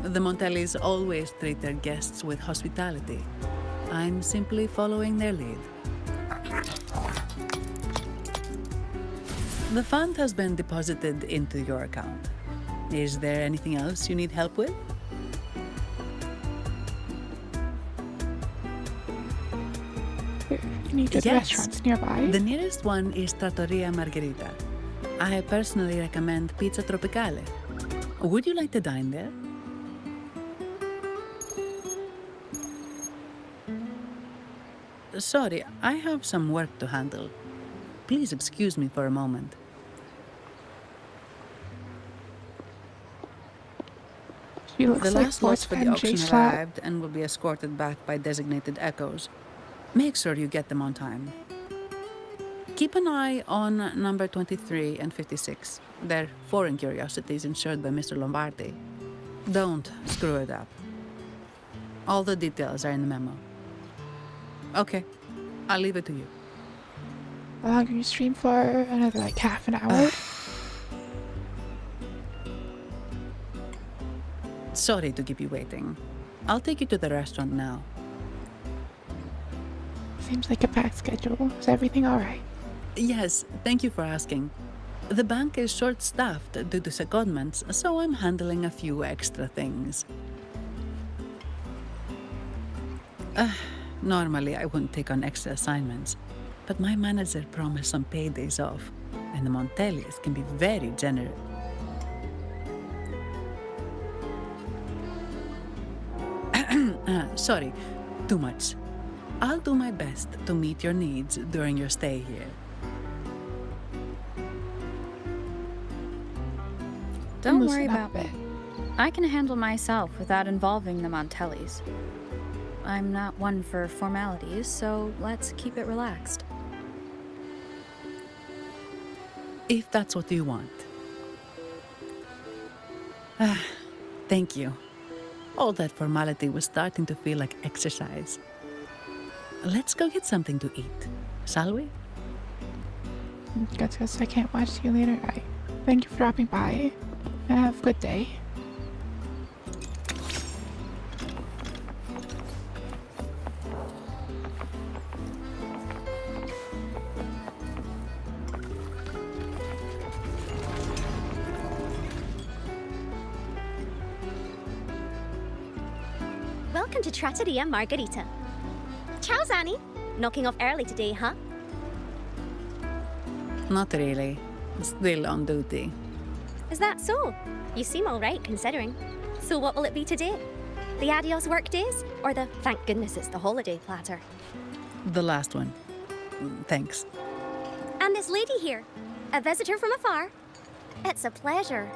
all. The Montellis always treat their guests with hospitality. I'm simply following their lead. The fund has been deposited into your account. Is there anything else you need help with? Any good restaurants nearby? The nearest one is Trattoria Margherita. I personally recommend Pizza Tropicale. Would you like to dine there? Sorry, I have some work to handle. Please excuse me for a moment. She looks The like last lots for the auction J-Slap. arrived and will be escorted back by designated Echoes. Make sure you get them on time. Keep an eye on number 23 and 56. They're foreign curiosities insured by Mr. Lombardi. Don't screw it up. All the details are in the memo. Okay, I'll leave it to you. How long do you stream for? Another like half an hour? Sorry to keep you waiting. I'll take you to the restaurant now. Seems like a packed schedule. Is everything alright? Yes, thank you for asking. The bank is short-staffed due to secondments, so I'm handling a few extra things. Normally, I wouldn't take on extra assignments, but my manager promised some paid days off, and the Montellis can be very generous. Sorry, too much. I'll do my best to meet your needs during your stay here. Don't Loosen worry up about a bit. me. I can handle myself without involving the Montellis. I'm not one for formalities, so let's keep it relaxed. If that's what you want. Thank you. All that formality was starting to feel like exercise. Let's go get something to eat, shall we? Guess I can't watch you later. Thank you for dropping by. Have a good day. Welcome to Trattoria Margherita. Ciao, Zani. Knocking off early today, huh? Not really. Still on duty. Is that so? You seem all right, considering. So what will it be today? The adios work days? Or the thank goodness it's the holiday platter? The last one. Thanks. And this lady here, a visitor from afar. It's a pleasure.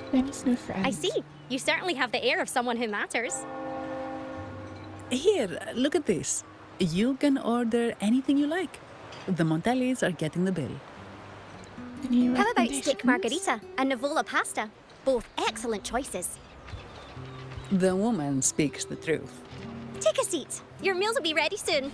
Danny's new friend. I see. You certainly have the air of someone who matters. Here, look at this. You can order anything you like. The Montellis are getting the bill. How about steak margarita and Nivola pasta? Both excellent choices. The woman speaks the truth. Take a seat. Your meals will be ready soon.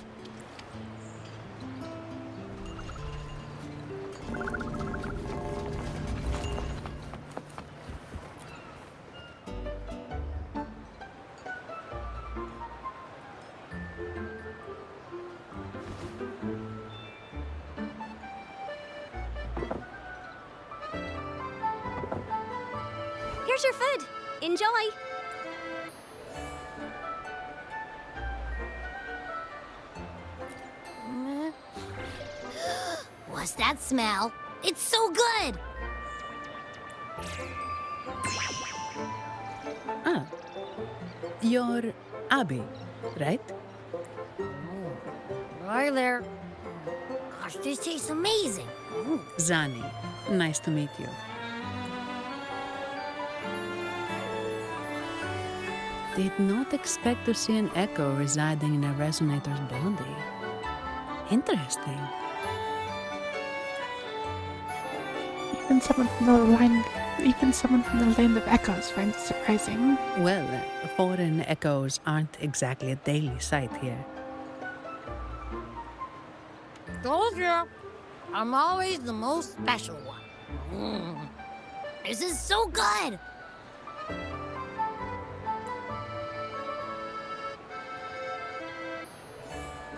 Here's your food. Enjoy. What's that smell? It's so good! Ah, you're Abby, right? Hi there. Gosh, this tastes amazing. Zani, nice to meet you. Did not expect to see an echo residing in a resonator's body. Interesting. Even someone from the land of echoes finds it surprising. Well, foreign echoes aren't exactly a daily sight here. Told you, I'm always the most special one. This is so good!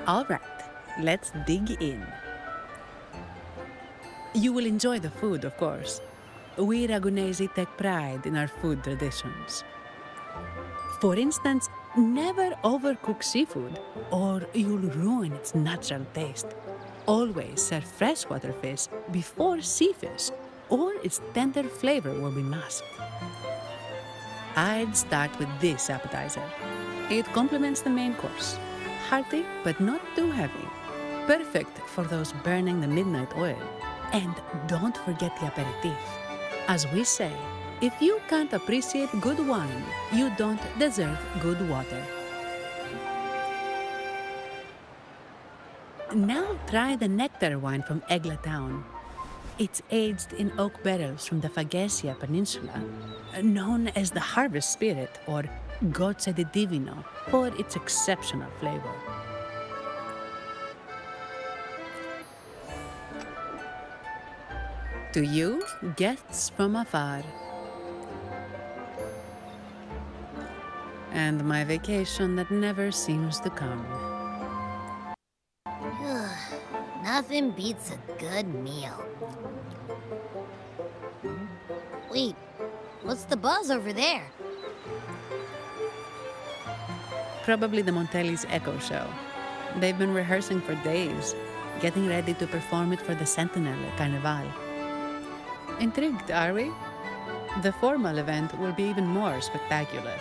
All right, let's dig in. You will enjoy the food, of course. We Ragunesi take pride in our food traditions. For instance, never overcook seafood, or you'll ruin its natural taste. Always serve freshwater fish before sea fish, or its tender flavor will be masked. I'd start with this appetizer. It complements the main course. Hearty, but not too heavy. Perfect for those burning the midnight oil. And don't forget the aperitif. As we say, if you can't appreciate good wine, you don't deserve good water. Now try the nectar wine from Egla Town. It's aged in oak barrels from the Faghesia Peninsula, known as the Harvest Spirit or Gozze di Divino for its exceptional flavor. To you, guests from afar. And my vacation that never seems to come. Nothing beats a good meal. Wait, what's the buzz over there? Probably the Montelli's Echo Show. They've been rehearsing for days, getting ready to perform it for the Sentinel at Carnival. Intrigued, are we? The formal event will be even more spectacular.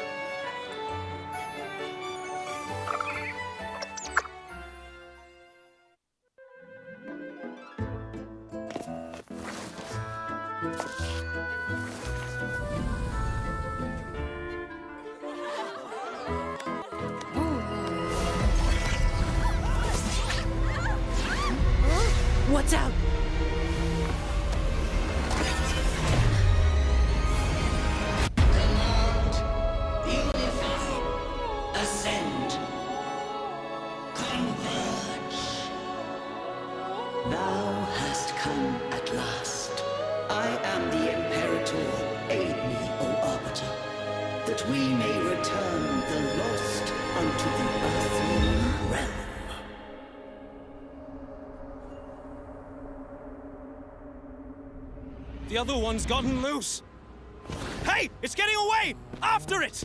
Watch out! Ascend. Converge. Thou hast come at last. I am the Imperator. Aid me, O Arbiter, that we may return the lost unto the earthly realm. The other one's gotten loose. Hey, it's getting away! After it!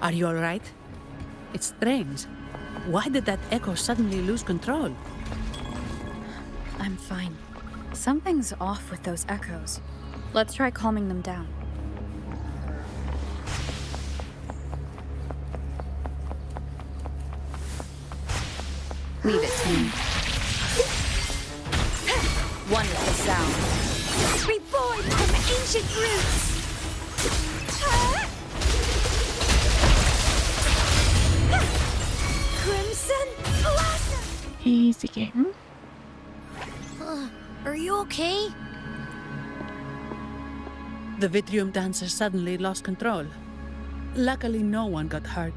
Are you all right? It's strange. Why did that echo suddenly lose control? I'm fine. Something's off with those echoes. Let's try calming them down. Leave it to me. Wonderful sound. Reborn from ancient roots! Crimson Blossom! Easy game. Are you okay? The Vitrium dancer suddenly lost control. Luckily, no one got hurt.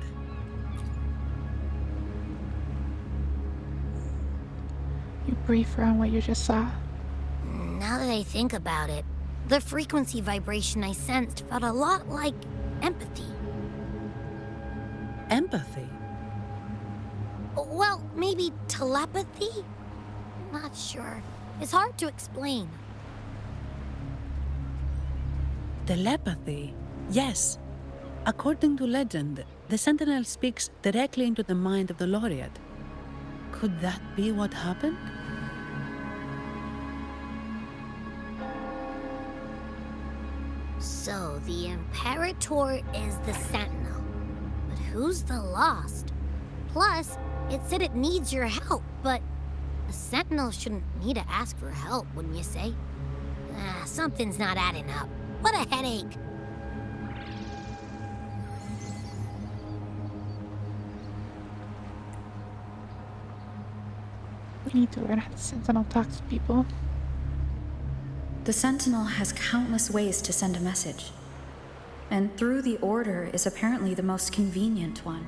You brief her on what you just saw. Now that I think about it, the frequency vibration I sensed felt a lot like empathy. Empathy? Well, maybe telepathy? Not sure. It's hard to explain. Telepathy? Yes. According to legend, the Sentinel speaks directly into the mind of the laureate. Could that be what happened? So, the Imperator is the Sentinel. But who's the Lost? Plus, it said it needs your help, but a Sentinel shouldn't need to ask for help, wouldn't you say? Something's not adding up. What a headache. We need to learn how the Sentinel talks to people. The Sentinel has countless ways to send a message. And through the Order is apparently the most convenient one.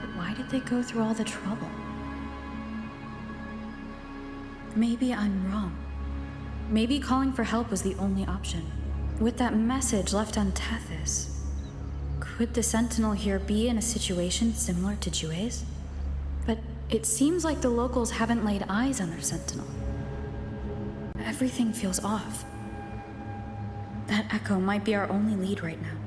But why did they go through all the trouble? Maybe I'm wrong. Maybe calling for help was the only option. With that message left on Tethys, could the Sentinel here be in a situation similar to Jue's? But it seems like the locals haven't laid eyes on their Sentinel. Everything feels off. That echo might be our only lead right now.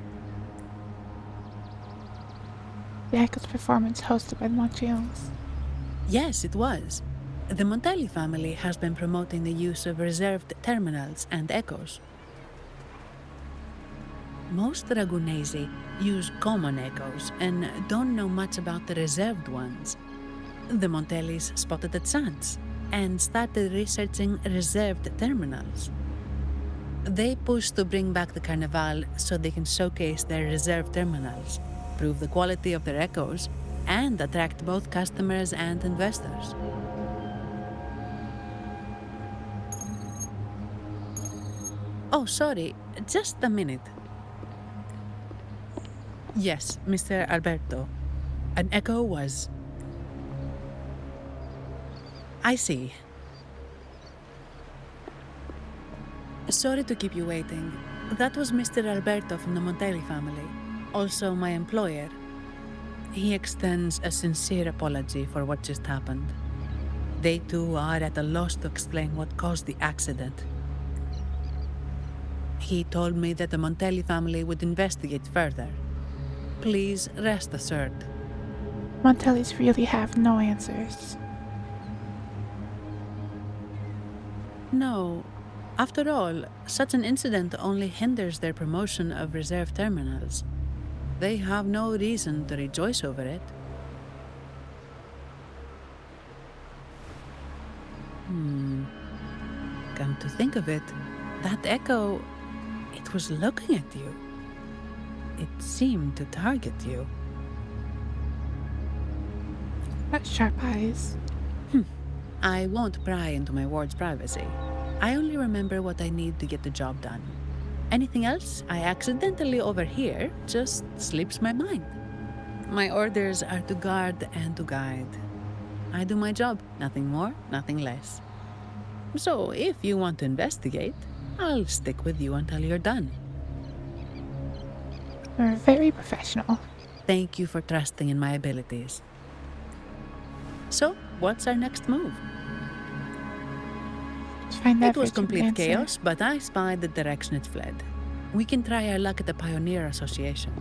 The Echo's performance hosted by the Montreals. Yes, it was. The Montelli family has been promoting the use of reserved terminals and echoes. Most Dragonesi use common echoes and don't know much about the reserved ones. The Montellis spotted a chance and started researching reserved terminals. They push to bring back the Carnival so they can showcase their reserved terminals, prove the quality of their echoes, and attract both customers and investors. Oh, sorry, just a minute. Yes, Mr. Alberto. An echo was... I see. Sorry to keep you waiting. That was Mr. Alberto from the Montelli family, also my employer. He extends a sincere apology for what just happened. They too are at a loss to explain what caused the accident. He told me that the Montelli family would investigate further. Please rest assured. Montellis really have no answers. No. After all, such an incident only hinders their promotion of reserve terminals. They have no reason to rejoice over it. Come to think of it, that echo, it was looking at you. It seemed to target you. Not sharp eyes. I won't pry into my ward's privacy. I only remember what I need to get the job done. Anything else I accidentally overhear just slips my mind. My orders are to guard and to guide. I do my job, nothing more, nothing less. So if you want to investigate, I'll stick with you until you're done. You're very professional. Thank you for trusting in my abilities. So, what's our next move? It was complete chaos, but I spied the direction it fled. We can try our luck at the Pioneer Association.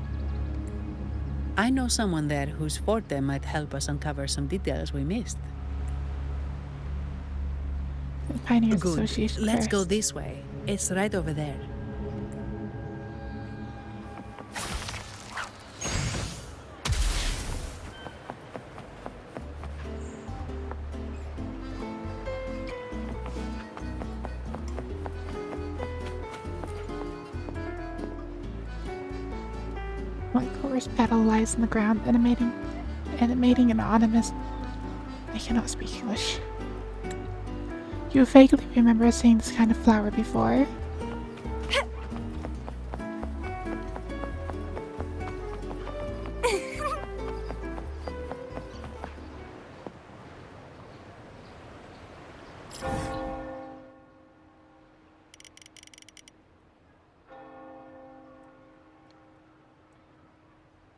I know someone there whose forte might help us uncover some details we missed. The Pioneer Good. Association Let's first. go this way. It's right over there. horse petal lies on the ground, animating an ominous... I cannot speak English. You vaguely remember seeing this kind of flower before.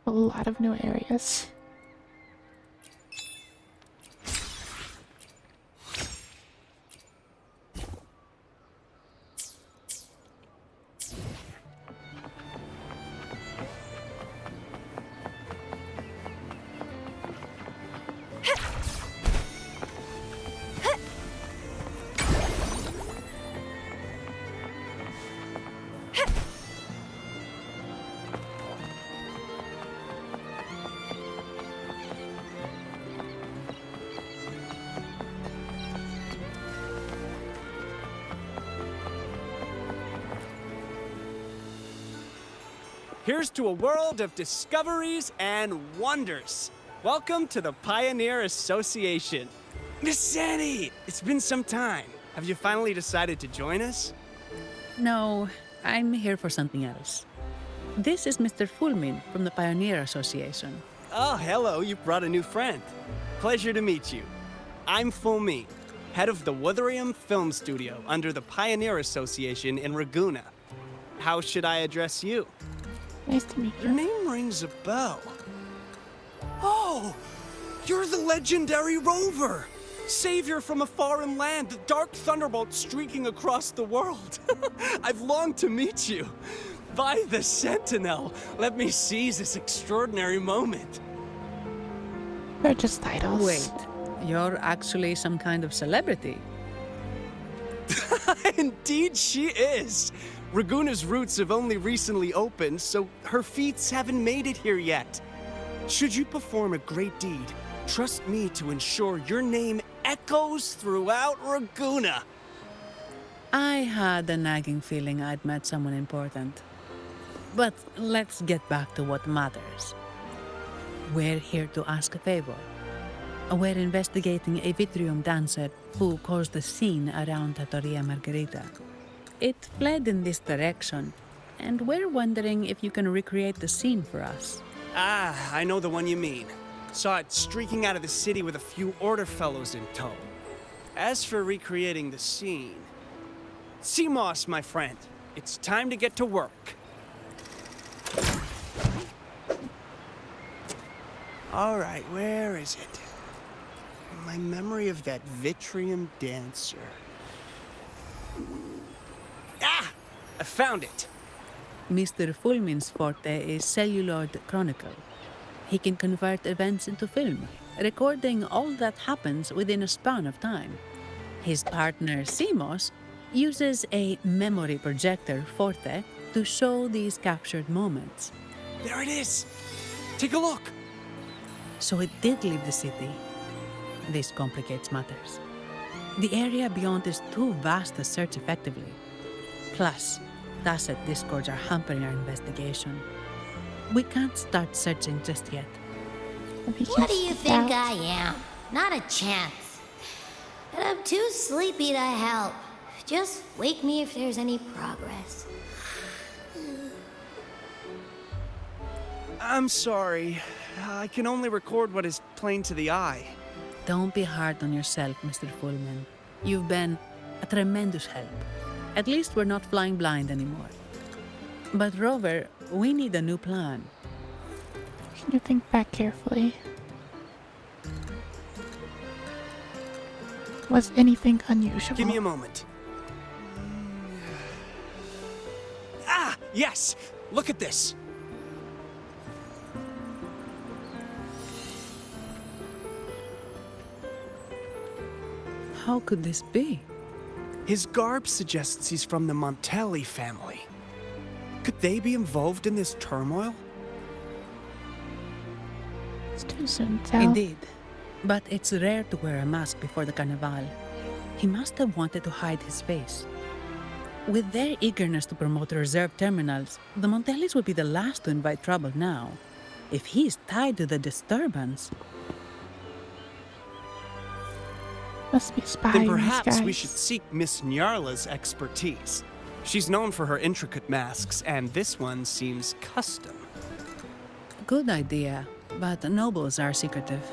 A lot of new areas. Here's to a world of discoveries and wonders. Welcome to the Pioneer Association. Miss Zanny, it's been some time. Have you finally decided to join us? No, I'm here for something else. This is Mr. Fulmin from the Pioneer Association. Oh, hello, you brought a new friend. Pleasure to meet you. I'm Fulmin, head of the Wuthering Film Studio under the Pioneer Association in Raguna. How should I address you? Nice to meet you. Your name rings a bell. Oh, you're the legendary Rover! Savior from a foreign land, the dark thunderbolt streaking across the world. I've longed to meet you. By the Sentinel, let me seize this extraordinary moment. They're just titles. Wait, you're actually some kind of celebrity. Indeed she is. Raguna's roots have only recently opened, so her feats haven't made it here yet. Should you perform a great deed, trust me to ensure your name echoes throughout Raguna. I had a nagging feeling I'd met someone important. But let's get back to what matters. We're here to ask a favor. We're investigating a Vitrium dancer who caused a scene around Trattoria Margherita. It fled in this direction, and we're wondering if you can recreate the scene for us. Ah, I know the one you mean. Saw it streaking out of the city with a few order fellows in tow. As for recreating the scene... Seamoss, my friend, it's time to get to work. Alright, where is it? My memory of that Vitrium dancer. Ah! I found it! Mr. Fulmin's forte is celluloid chronicle. He can convert events into film, recording all that happens within a span of time. His partner, Seamoss, uses a memory projector forte to show these captured moments. There it is! Take a look! So it did leave the city. This complicates matters. The area beyond is too vast to search effectively. Plus, Tacet discords are hampering our investigation. We can't start searching just yet. What do you think I am? Not a chance. And I'm too sleepy to help. Just wake me if there's any progress. I'm sorry. I can only record what is plain to the eye. Don't be hard on yourself, Mr. Fulmin. You've been a tremendous help. At least we're not flying blind anymore. But Rover, we need a new plan. Can you think back carefully? Was anything unusual? Give me a moment. Ah, yes! Look at this! How could this be? His garb suggests he's from the Montelli family. Could they be involved in this turmoil? It's too soon to tell. Indeed. But it's rare to wear a mask before the Carnival. He must have wanted to hide his face. With their eagerness to promote reserve terminals, the Montellis would be the last to invite trouble now. If he's tied to the disturbance, Must be spies. Then perhaps we guys. should seek Miss Nyarla's expertise. She's known for her intricate masks, and this one seems custom. good idea, but nobles are secretive.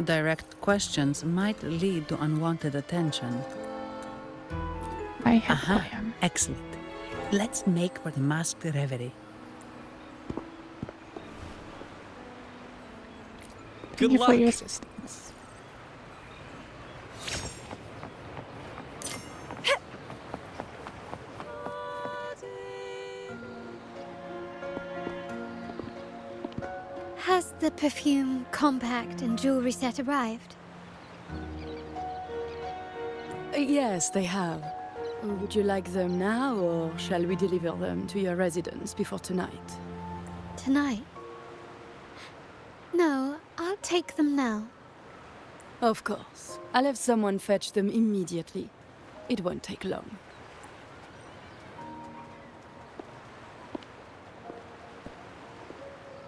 Direct questions might lead to unwanted attention. I have a plan. Excellent. Let's make for the masked reverie. Thank you for your assistance. Has the perfume, compact, and jewelry set arrived? Yes, they have. Would you like them now, or shall we deliver them to your residence before tonight? Tonight? No, I'll take them now. Of course. I'll have someone fetch them immediately. It won't take long.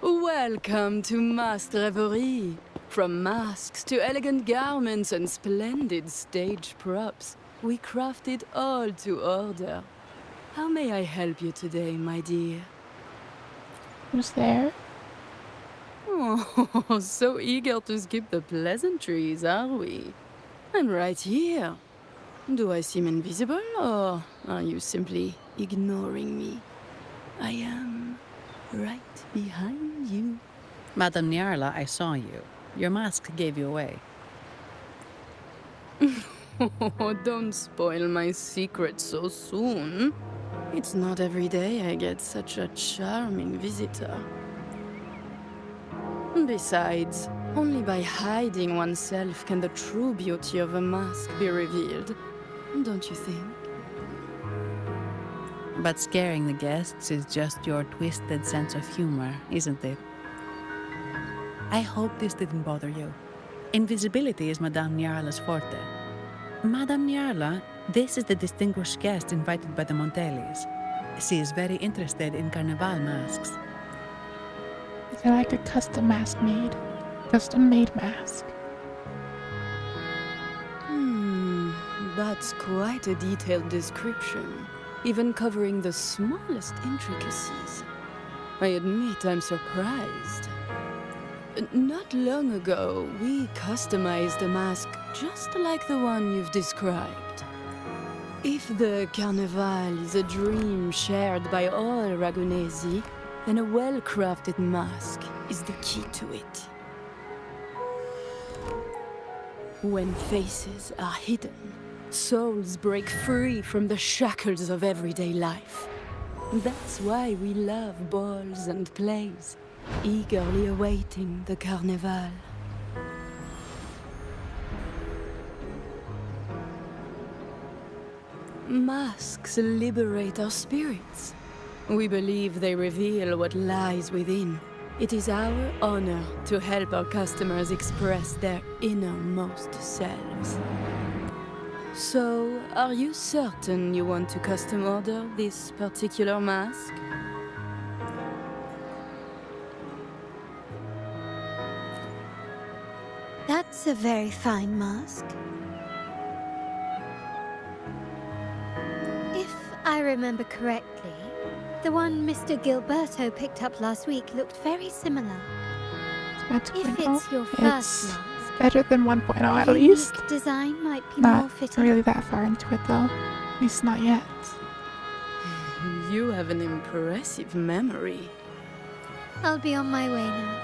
Welcome to Masked Reverie. From masks to elegant garments and splendid stage props, we craft it all to order. How may I help you today, my dear? Who's there? Oh, so eager to skip the pleasantries, are we? I'm right here. Do I seem invisible, or are you simply ignoring me? I am right behind you. Madame Nyarla, I saw you. Your mask gave you away. Oh, don't spoil my secret so soon. It's not every day I get such a charming visitor. Besides, only by hiding oneself can the true beauty of a mask be revealed. Don't you think? But scaring the guests is just your twisted sense of humor, isn't it? I hope this didn't bother you. Invisibility is Madame Nyarla's forte. Madame Nyarla, this is the distinguished guest invited by the Montellis. She is very interested in Carnival masks. Is there like a custom mask made? Custom made mask. That's quite a detailed description, even covering the smallest intricacies. I admit I'm surprised. Not long ago, we customized a mask just like the one you've described. If the Carnival is a dream shared by all Ragunesi, then a well-crafted mask is the key to it. When faces are hidden, souls break free from the shackles of everyday life. That's why we love balls and plays, eagerly awaiting the Carnival. Masks liberate our spirits. We believe they reveal what lies within. It is our honor to help our customers express their innermost selves. So, are you certain you want to custom order this particular mask? That's a very fine mask. If I remember correctly, the one Mr. Gilberto picked up last week looked very similar. If it's your first mask, better than 1.0 at a least. unique design might be more Not fitting. really that far into it though. At least not yet. You have an impressive memory. I'll be on my way now.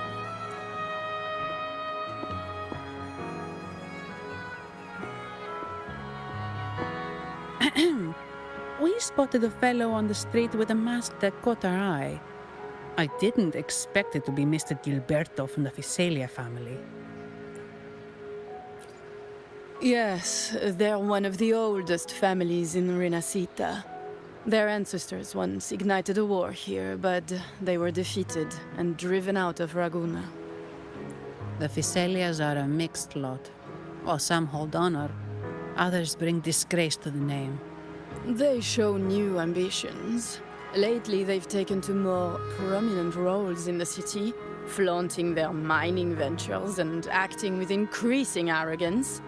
We spotted a fellow on the street with a mask that caught our eye. I didn't expect it to be Mr. Gilberto from the Fisalia family. Yes, they're one of the oldest families in Renacita. Their ancestors once ignited a war here, but they were defeated and driven out of Raguna. The Fisalias are a mixed lot. While some hold honor, others bring disgrace to the name. They show new ambitions. Lately, they've taken to more prominent roles in the city, flaunting their mining ventures and acting with increasing arrogance.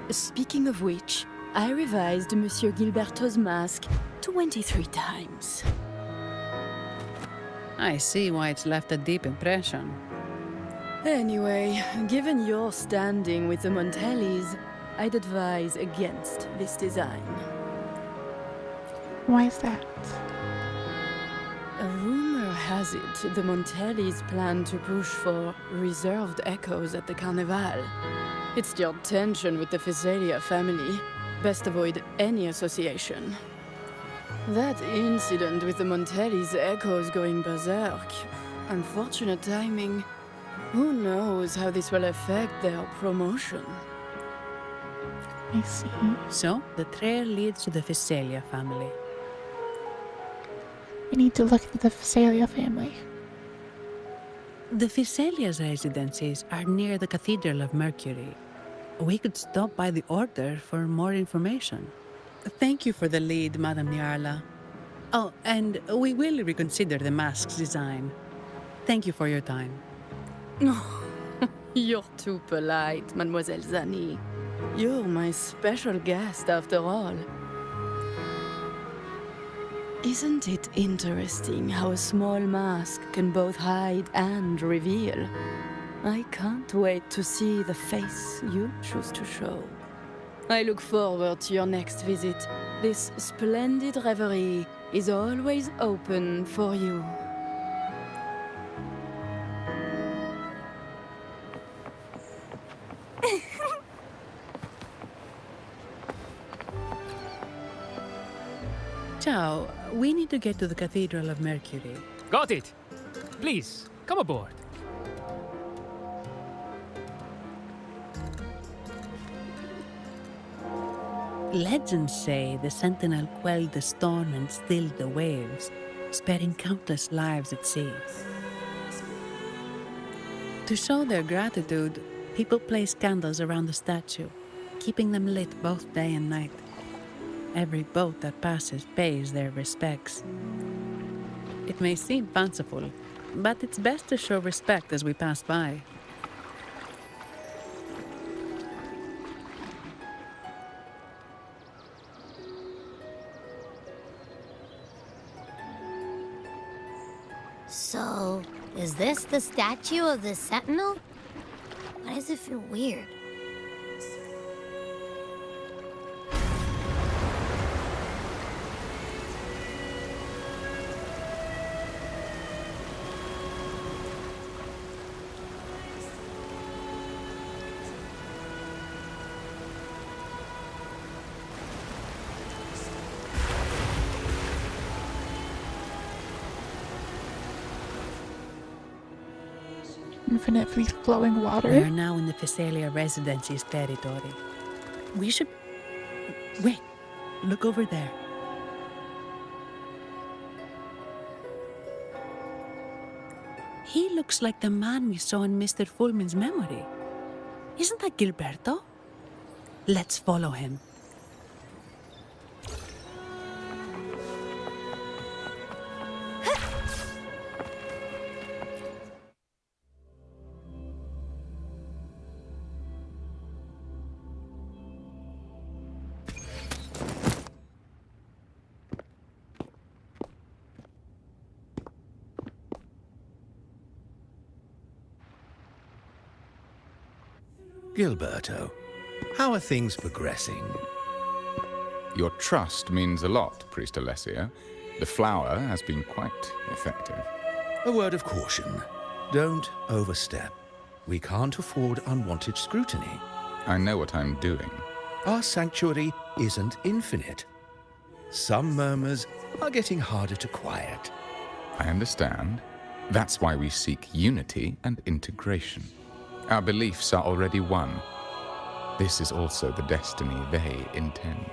Speaking of which, I revised Monsieur Gilberto's mask 23 times. I see why it's left a deep impression. Anyway, given your standing with the Montellis, I'd advise against this design. Why is that? A rumor has it the Montellis plan to push for reserved echoes at the Carnival. It stirred tension with the Physalia family. Best avoid any association. That incident with the Montellis' echoes going berserk. Unfortunate timing. Who knows how this will affect their promotion? I see. So, the trail leads to the Physalia family. We need to look at the Physalia family. The Physalia's residences are near the Cathedral of Mercury. We could stop by the Order for more information. Thank you for the lead, Madame Niarla. Oh, and we will reconsider the mask's design. Thank you for your time. Oh, you're too polite, Mademoiselle Zani. You're my special guest, after all. Isn't it interesting how a small mask can both hide and reveal? I can't wait to see the face you choose to show. I look forward to your next visit. This splendid reverie is always open for you. Ciao, we need to get to the Cathedral of Mercury. Got it! Please, come aboard. Legends say the Sentinel quelled the storm and stilled the waves, sparing countless lives at sea. To show their gratitude, people place candles around the statue, keeping them lit both day and night. Every boat that passes pays their respects. It may seem fanciful, but it's best to show respect as we pass by. So, is this the statue of the Sentinel? Why does it feel weird? Infinitely flowing water. We are now in the Physalia Residency's territory. We should... Wait, look over there. He looks like the man we saw in Mr. Fulmin's memory. Isn't that Gilberto? Let's follow him. Gilberto, how are things progressing? Your trust means a lot, Priest Alessio. The flower has been quite effective. A word of caution. Don't overstep. We can't afford unwanted scrutiny. I know what I'm doing. Our sanctuary isn't infinite. Some murmurs are getting harder to quiet. I understand. That's why we seek unity and integration. Our beliefs are already one. This is also the destiny they intend.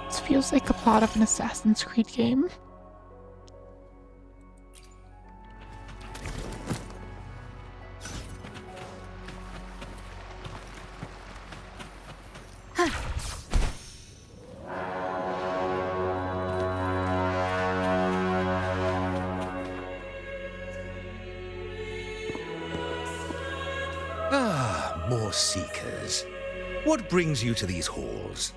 This feels like the plot of an Assassin's Creed game. more seekers. What brings you to these halls?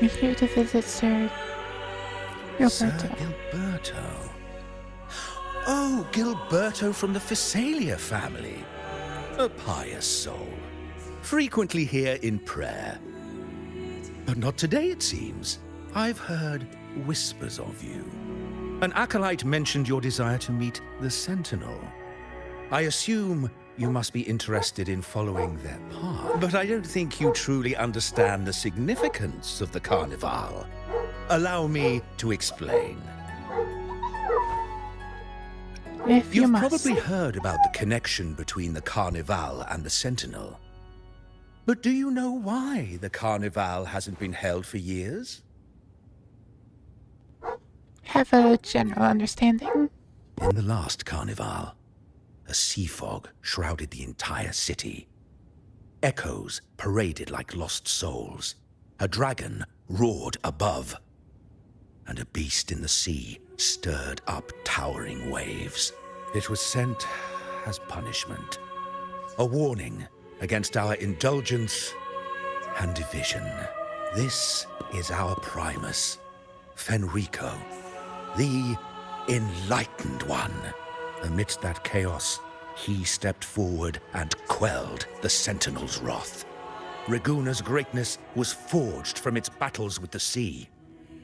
We're here to visit Sir Gilberto. Sir Gilberto. Oh, Gilberto from the Phasalia family. A pious soul. Frequently here in prayer. But not today, it seems. I've heard whispers of you. An acolyte mentioned your desire to meet the Sentinel. I assume you must be interested in following their path. But I don't think you truly understand the significance of the Carnival. Allow me to explain. You've probably heard about the connection between the Carnival and the Sentinel. But do you know why the Carnival hasn't been held for years? Have a general understanding. In the last Carnival, a sea fog shrouded the entire city. Echoes paraded like lost souls. A dragon roared above. And a beast in the sea stirred up towering waves. It was sent as punishment. A warning against our indulgence and division. This is our Primus, Fenrico, the Enlightened One. Amidst that chaos, he stepped forward and quelled the Sentinel's wrath. Raguna's greatness was forged from its battles with the sea.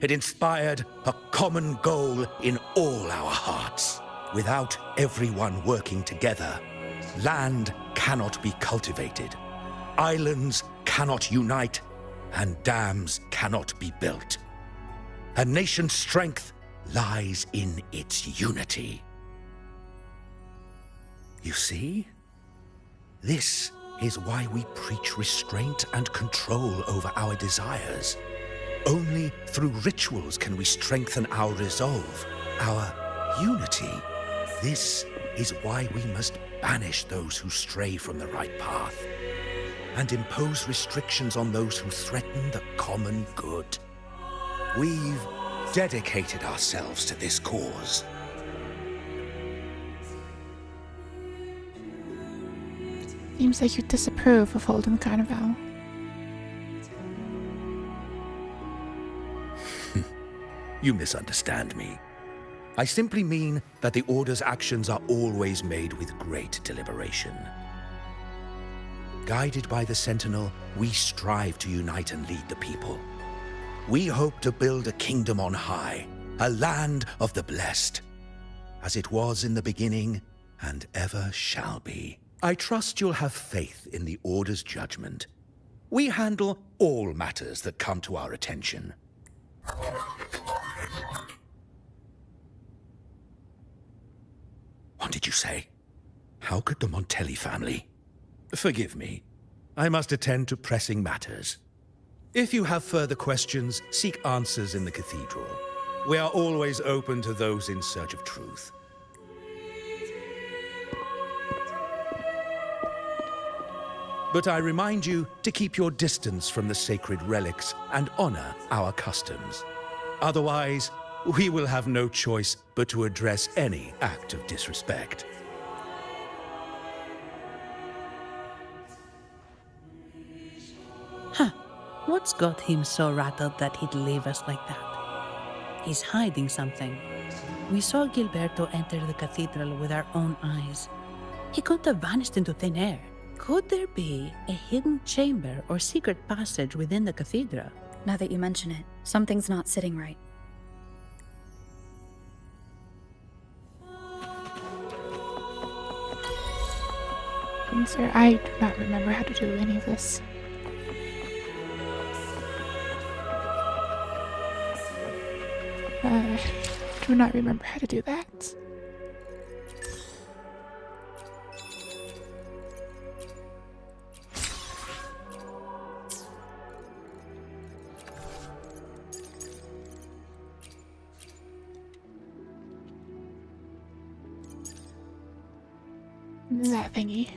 It inspired a common goal in all our hearts. Without everyone working together, land cannot be cultivated, islands cannot unite, and dams cannot be built. A nation's strength lies in its unity. You see? This is why we preach restraint and control over our desires. Only through rituals can we strengthen our resolve, our unity. This is why we must banish those who stray from the right path and impose restrictions on those who threaten the common good. We've dedicated ourselves to this cause. Seems like you disapprove of holding the Carnival. You misunderstand me. I simply mean that the Order's actions are always made with great deliberation. Guided by the Sentinel, we strive to unite and lead the people. We hope to build a kingdom on high, a land of the blessed, as it was in the beginning and ever shall be. I trust you'll have faith in the Order's judgment. We handle all matters that come to our attention. What did you say? How could the Montelli family? Forgive me. I must attend to pressing matters. If you have further questions, seek answers in the cathedral. We are always open to those in search of truth. But I remind you to keep your distance from the sacred relics and honor our customs. Otherwise, we will have no choice but to address any act of disrespect. Huh. What's got him so rattled that he'd leave us like that? He's hiding something. We saw Gilberto enter the cathedral with our own eyes. He couldn't have vanished into thin air. Could there be a hidden chamber or secret passage within the cathedral? Now that you mention it, something's not sitting right. Sir, I do not remember how to do any of this. Do not remember how to do that. That thingy.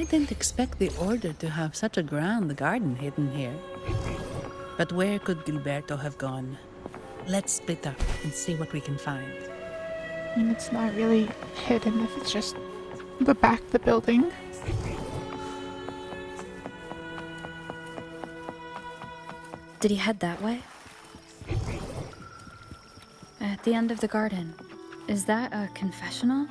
I didn't expect the Order to have such a grand garden hidden here. But where could Gilberto have gone? Let's split up and see what we can find. I mean, it's not really hidden if it's just the back of the building. Did he head that way? At the end of the garden. Is that a confessional?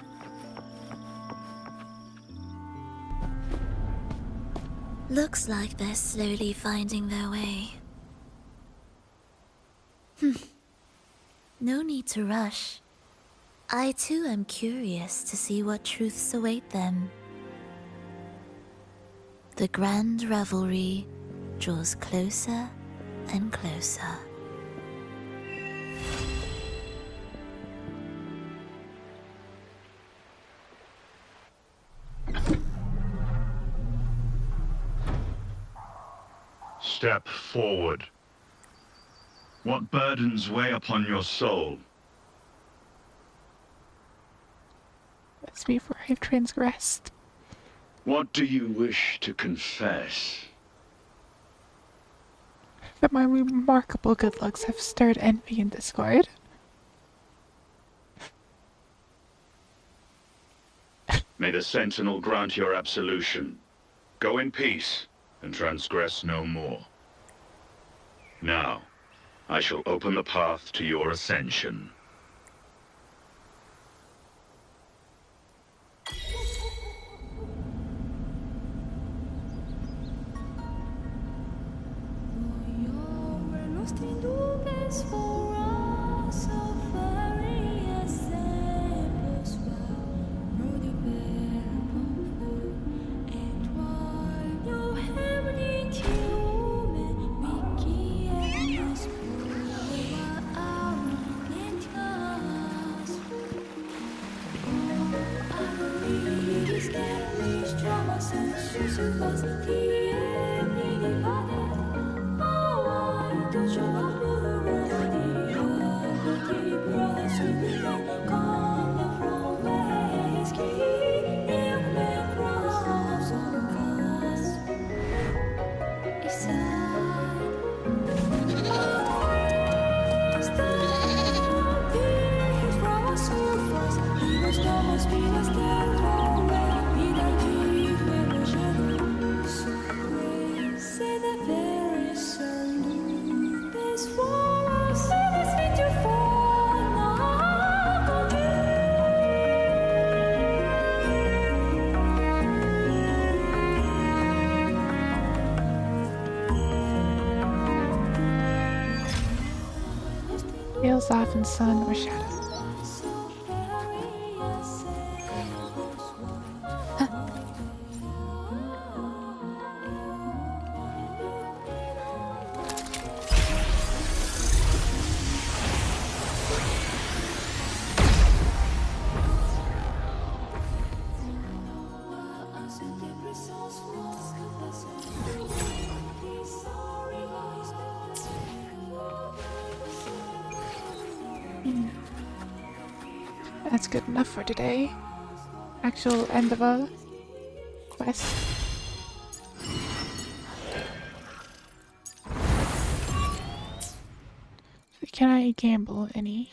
Looks like they're slowly finding their way. No need to rush. I too am curious to see what truths await them. The grand revelry draws closer and closer. Step forward. What burdens weigh upon your soul? That's before I've transgressed. What do you wish to confess? That my remarkable good looks have stirred envy and discord. May the Sentinel grant your absolution. Go in peace, and transgress no more. Now, I shall open the path to your ascension. Veils off in sun or shadow. That's good enough for today. Actual end of a quest. Can I gamble any?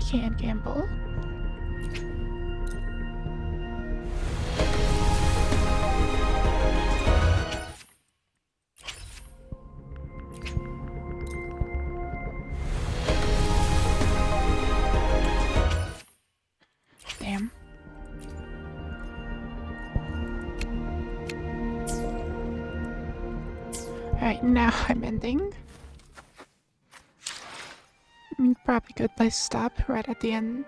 Can't gamble. Damn. Alright, now I'm ending. Probably a good place to stop right at the end.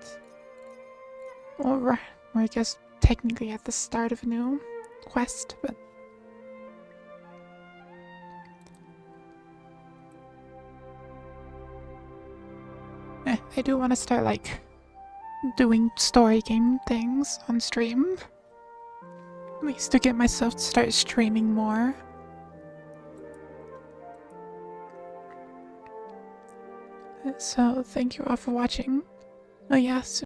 Or I guess technically at the start of a new quest, but I do want to start, like, doing story game things on stream. At least to get myself to start streaming more. So, thank you all for watching. Oh yes,